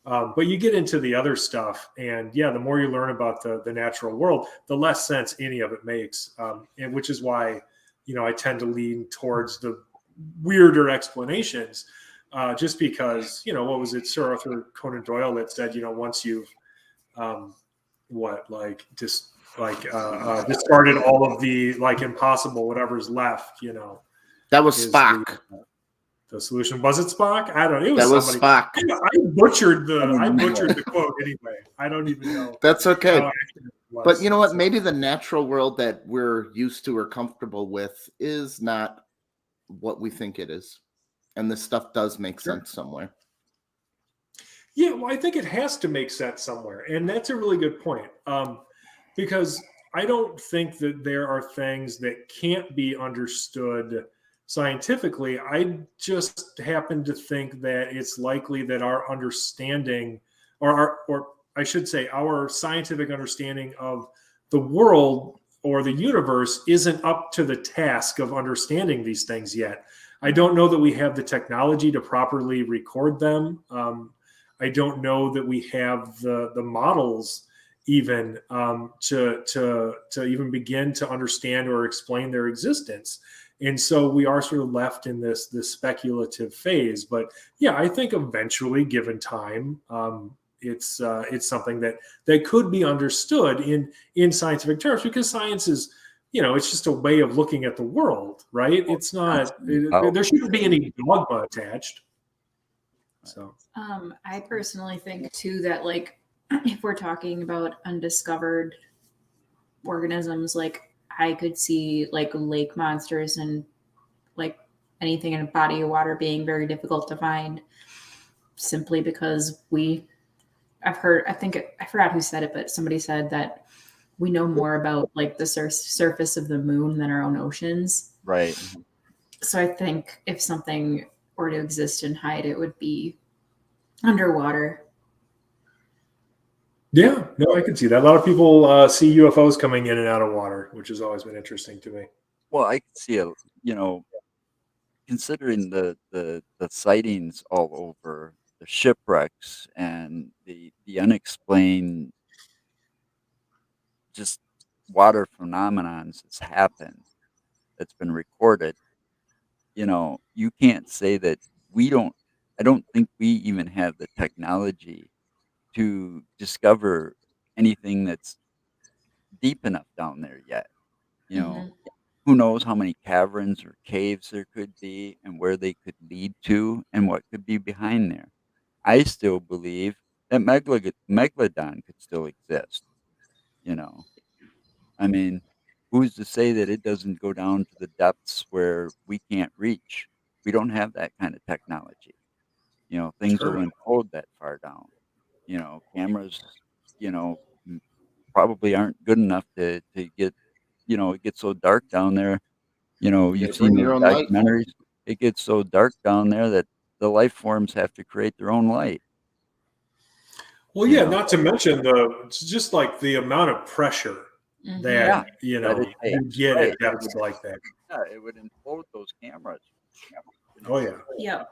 Speaker 3: But you get into the other stuff, and yeah, the more you learn about the natural world, the less sense any of it makes, and which is why I tend to lean towards the weirder explanations, just because what was it, Sir Arthur Conan Doyle that said once you've discarded all of the like impossible whatever's left,
Speaker 2: That was Spock.
Speaker 3: The solution. Was it Spock? I don't know. It was
Speaker 2: That was
Speaker 3: somebody.
Speaker 2: Spock.
Speaker 3: I butchered the quote anyway. I don't even know.
Speaker 2: That's okay.
Speaker 3: how accurate it was.
Speaker 2: But you know what? Maybe the natural world that we're used to or comfortable with is not what we think it is. And this stuff does make sense somewhere.
Speaker 3: Yeah, well, I think it has to make sense somewhere. And that's a really good point. Because I don't think that there are things that can't be understood scientifically. I just happen to think that it's likely that our understanding, or I should say, our scientific understanding of the world or the universe isn't up to the task of understanding these things yet. I don't know that we have the technology to properly record them. I don't know that we have the models even to even begin to understand or explain their existence. And so we are sort of left in this speculative phase. But yeah, I think eventually, given time, it's something that could be understood in scientific terms, because science is, it's just a way of looking at the world, right? It's not, there shouldn't be any dogma attached. So
Speaker 4: I personally think too that, like, if we're talking about undiscovered organisms, like, I could see like lake monsters and like anything in a body of water being very difficult to find, simply because I've heard, I forgot who said it, but somebody said that we know more about like the surface of the moon than our own oceans.
Speaker 1: Right.
Speaker 4: So I think if something were to exist and hide, it would be underwater.
Speaker 3: Yeah, no, I can see that. A lot of people see UFOs coming in and out of water, which has always been interesting to me.
Speaker 1: Well, I could see considering the sightings all over, the shipwrecks and the unexplained just water phenomenons that's happened, that's been recorded. You can't say that we don't. I don't think we even have the technology to discover anything that's deep enough down there yet. You know,
Speaker 4: Mhm.
Speaker 1: who knows how many caverns or caves there could be and where they could lead to and what could be behind there. I still believe that megalodon could still exist. You know, I mean, who's to say that it doesn't go down to the depths where we can't reach? We don't have that kind of technology. Things will
Speaker 3: Sure.
Speaker 1: unfold that far down. Cameras, you know, m- probably aren't good enough to get, it gets so dark down there.
Speaker 2: You
Speaker 1: You've
Speaker 2: gotta
Speaker 1: seen
Speaker 2: bring
Speaker 1: those
Speaker 2: your own light.
Speaker 1: documentaries. It gets so dark down there that the life forms have to create their own light.
Speaker 3: Well,
Speaker 1: You
Speaker 3: yeah,
Speaker 1: know,
Speaker 3: not to mention it's just like the amount of pressure
Speaker 4: Mhm.
Speaker 1: yeah,
Speaker 3: that
Speaker 1: that it
Speaker 3: you
Speaker 1: takes.
Speaker 3: get
Speaker 1: Right.
Speaker 3: at depths like that.
Speaker 1: It would implode those cameras.
Speaker 3: Oh yeah,
Speaker 4: Yep.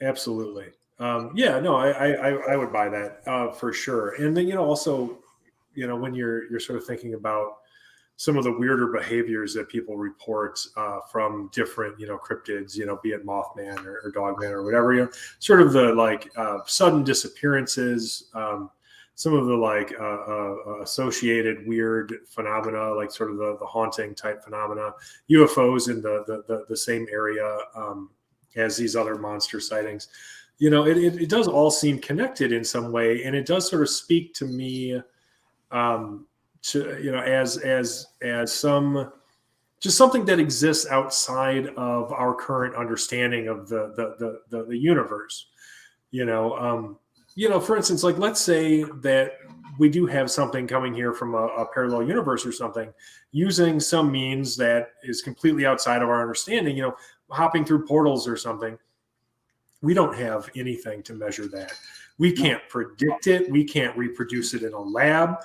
Speaker 3: absolutely. Yeah, no, I would buy that for sure. And then also, when you're sort of thinking about some of the weirder behaviors that people report from different cryptids, be it Mothman or Dogman or whatever, sort of the like sudden disappearances. Some of the like associated weird phenomena, like sort of the haunting type phenomena, UFOs in the same area as these other monster sightings. It does all seem connected in some way, and it does sort of speak to me to as some just something that exists outside of our current understanding of the universe. For instance, like let's say that we do have something coming here from a parallel universe or something, using some means that is completely outside of our understanding. Hopping through portals or something. We don't have anything to measure that. We can't predict it. We can't reproduce it in a lab.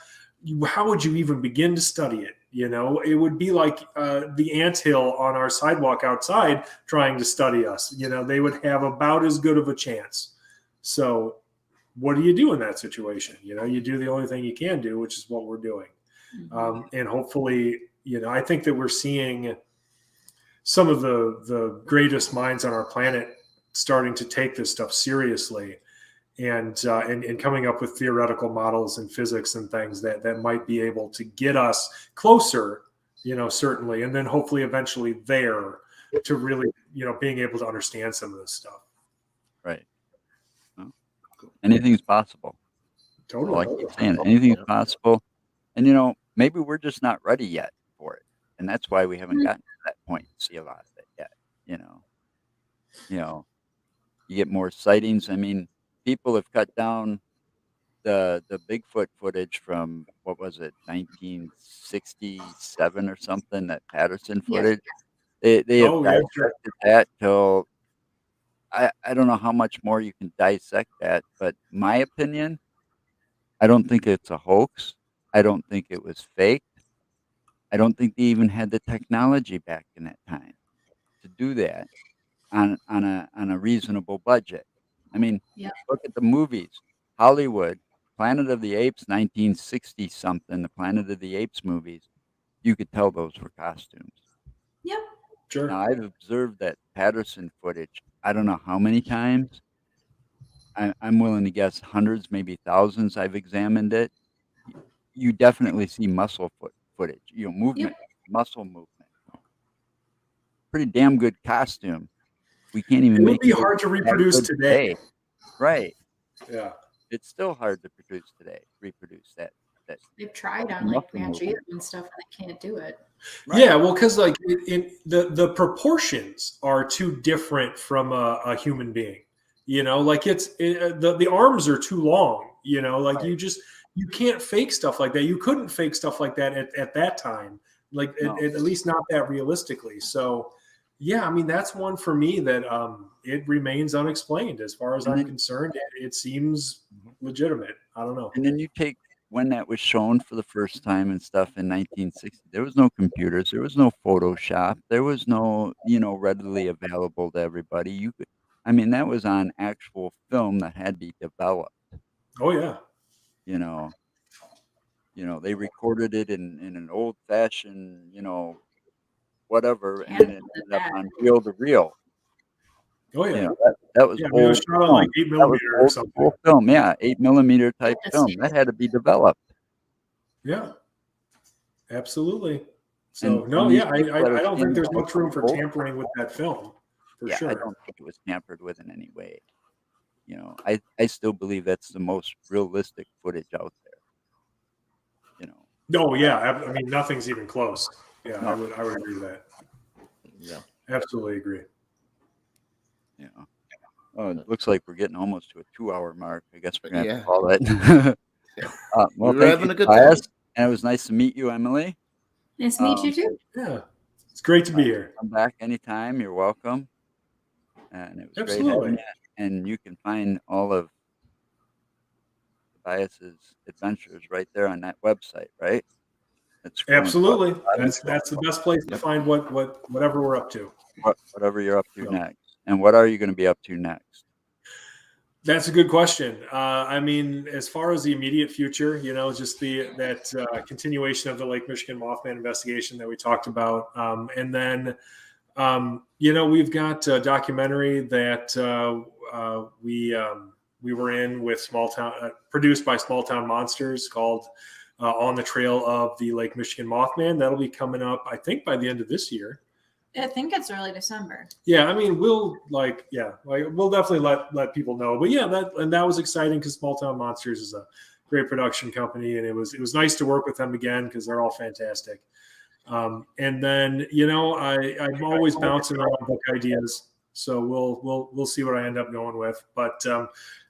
Speaker 3: How would you even begin to study it? It would be like the anthill on our sidewalk outside trying to study us. They would have about as good of a chance. So what do you do in that situation? You do the only thing you can do, which is what we're doing. And hopefully, I think that we're seeing some of the greatest minds on our planet starting to take this stuff seriously, and coming up with theoretical models and physics and things that might be able to get us closer, certainly, and then hopefully eventually there to really, being able to understand some of this stuff.
Speaker 1: Right. Well, anything's possible. Well, I
Speaker 3: Totally.
Speaker 1: keep saying it. Anything's possible. And, maybe we're just not ready yet for it. And that's why we haven't gotten to that point to see a lot of it yet. You know, you know, you get more sightings. I mean, people have cut down the Bigfoot footage from, what was it, 1967 or something, that Patterson
Speaker 4: Yeah.
Speaker 1: footage. They have
Speaker 3: Oh yeah, sure.
Speaker 1: dissected that till I don't know how much more you can dissect that, but my opinion, I don't think it's a hoax. I don't think it was fake. I don't think they even had the technology back in that time to do that on a reasonable budget. I mean,
Speaker 4: Yeah.
Speaker 1: look at the movies. Hollywood Planet of the Apes, 1960 something, the Planet of the Apes movies, you could tell those were costumes.
Speaker 4: Yep.
Speaker 3: Sure.
Speaker 1: Now, I've observed that Patterson footage, I don't know how many times. I'm willing to guess hundreds, maybe thousands. I've examined it. You definitely see muscle footage, movement, muscle movement. Pretty damn good costume. We can't even
Speaker 3: It would
Speaker 1: make
Speaker 3: be
Speaker 1: it
Speaker 3: hard to
Speaker 1: that
Speaker 3: reproduce
Speaker 1: good
Speaker 3: today.
Speaker 1: Right.
Speaker 3: Yeah.
Speaker 1: It's still hard to reproduce that.
Speaker 4: They've tried on like
Speaker 1: muscle
Speaker 4: Nat Geo
Speaker 1: movement.
Speaker 4: and stuff, and they can't do it.
Speaker 1: Right.
Speaker 3: Yeah, well, because like in the proportions are too different from a human being. Like the arms are too long. Like
Speaker 1: Right.
Speaker 3: you can't fake stuff like that. You couldn't fake stuff like that at that time. Like
Speaker 1: No.
Speaker 3: at least not that realistically. So yeah, I mean that's one for me that it remains unexplained as far as
Speaker 1: And
Speaker 3: I'm
Speaker 1: then-
Speaker 3: concerned. It seems legitimate. I don't know.
Speaker 1: And then you take when that was shown for the first time and stuff in 1960, there was no computers, there was no Photoshop, there was no, readily available to everybody. That was on actual film that had to be developed,
Speaker 3: Oh yeah.
Speaker 1: you know. They recorded it in an old fashioned, whatever, and then it ended up on reel to reel.
Speaker 3: Oh yeah.
Speaker 1: That was
Speaker 3: Yeah, I mean, it was
Speaker 1: old
Speaker 3: shot on
Speaker 1: film.
Speaker 3: like 8
Speaker 1: That was
Speaker 3: millimeter or
Speaker 1: old
Speaker 3: something.
Speaker 1: school film, yeah, 8mm type
Speaker 4: That's
Speaker 1: film. That had to be developed.
Speaker 3: Yeah, absolutely. So
Speaker 1: And
Speaker 3: no,
Speaker 1: when these
Speaker 3: yeah, I
Speaker 1: people that are
Speaker 3: don't think
Speaker 1: standing
Speaker 3: there's
Speaker 1: there
Speaker 3: much room for
Speaker 1: old-
Speaker 3: tampering with that film, for
Speaker 1: Yeah,
Speaker 3: sure.
Speaker 1: I don't think it was tampered with in any way. I still believe that's the most realistic footage out there.
Speaker 3: No, yeah, I mean nothing's even close. Yeah,
Speaker 1: No.
Speaker 3: I would agree with that.
Speaker 2: Yeah.
Speaker 3: Absolutely agree.
Speaker 1: Oh, it looks like we're getting almost to a 2-hour mark. I guess we're gonna have
Speaker 2: Yeah.
Speaker 1: to call it. Well,
Speaker 2: We were
Speaker 1: thank
Speaker 2: having
Speaker 1: you,
Speaker 2: a good
Speaker 1: Tobias,
Speaker 2: time.
Speaker 1: and it was nice to meet you, Emily.
Speaker 4: Nice to meet you too.
Speaker 3: Yeah, it's great to be here.
Speaker 1: Come back anytime. You're welcome. And it was great
Speaker 3: Absolutely.
Speaker 1: having you. And you can find all of Tobias's adventures right there on that website, right? It's
Speaker 3: Absolutely. That's the best place to
Speaker 2: Yep.
Speaker 3: find whatever we're up to.
Speaker 1: whatever you're up to
Speaker 3: So.
Speaker 1: next. And what are you going to be up to next?
Speaker 3: That's a good question. As far as the immediate future, just that continuation of the Lake Michigan Mothman investigation that we talked about, and then, we've got a documentary that we were in with produced by Small Town Monsters called "On the Trail of the Lake Michigan Mothman." That'll be coming up, I think, by the end of this year.
Speaker 4: I think it's early December.
Speaker 3: Yeah, I mean, we'll definitely let people know. But yeah, that was exciting because Small Town Monsters is a great production company, and it was nice to work with them again because they're all fantastic. And then I'm always bouncing around book ideas, so we'll see what I end up going with. But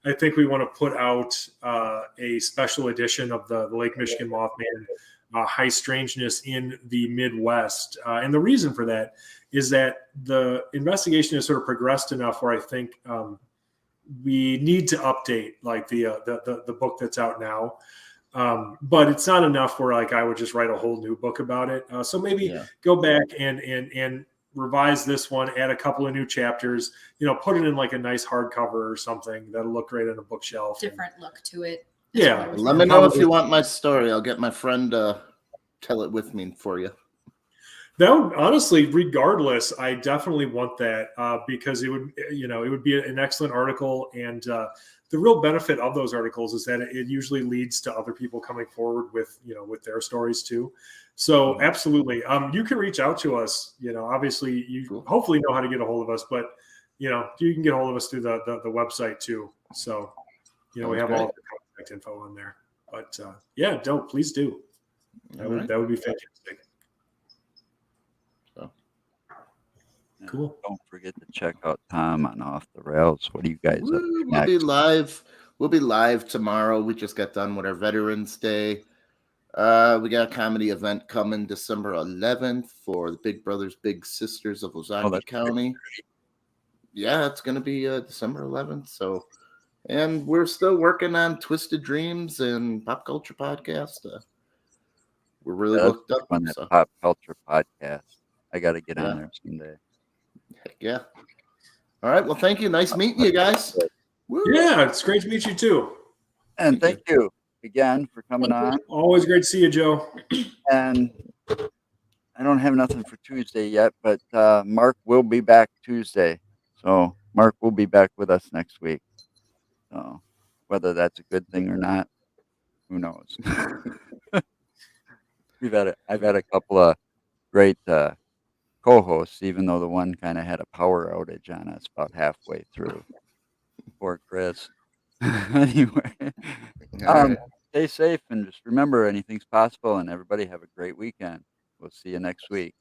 Speaker 3: I think we want to put out a special edition of the Lake Michigan Mothman. High strangeness in the Midwest. And the reason for that is that the investigation has sort of progressed enough where I think we need to update like the book that's out now. But it's not enough where like I would just write a whole new book about it. So maybe go back and revise this one, add a couple of new chapters, put it in like a nice hardcover or something that'll look great on a bookshelf.
Speaker 4: Different look to it.
Speaker 3: Yeah.
Speaker 2: Let me know if you want my story. I'll get my friend tell it with me for you.
Speaker 3: That would, honestly, regardless, I definitely want that because it would be an excellent article, and the real benefit of those articles is that it usually leads to other people coming forward with their stories too. So absolutely, you can reach out to us. Obviously, you hopefully know how to get a hold of us, but you can get a hold of us through the website too. So we have all the contact info on there. But please do. That would be fantastic. Cool.
Speaker 1: Don't forget to check out Tom on Off the Rails. What do you guys up to
Speaker 2: We'll be
Speaker 1: next?
Speaker 2: live. We'll be live tomorrow. We just got done with our Veterans Day. We got a comedy event coming December 11th for the Big Brothers Big Sisters of Ozaukee County. Yeah, it's going to be December 11th. So, and we're still working on Twisted Dreams and Pop Culture Podcast. We're really booked up
Speaker 1: on that
Speaker 2: so.
Speaker 1: Pop Culture Podcast. I got to get on there someday.
Speaker 2: Heck yeah. All right. Well, thank you. Nice meeting you guys. Woo.
Speaker 3: Yeah, it's great to meet you too.
Speaker 1: And thank you. again for coming on.
Speaker 3: Always great to see you, Joe.
Speaker 1: And I don't have nothing for Tuesday yet, but Mark will be back Tuesday. So Mark will be back with us next week. So whether that's a good thing or not, who knows? I've had a couple of great co-hosts, even though the one kind of had a power outage on us about halfway through. Poor Chris. Anyway,
Speaker 2: All right.
Speaker 1: stay safe and just remember anything's possible. And everybody have a great weekend. We'll see you next week.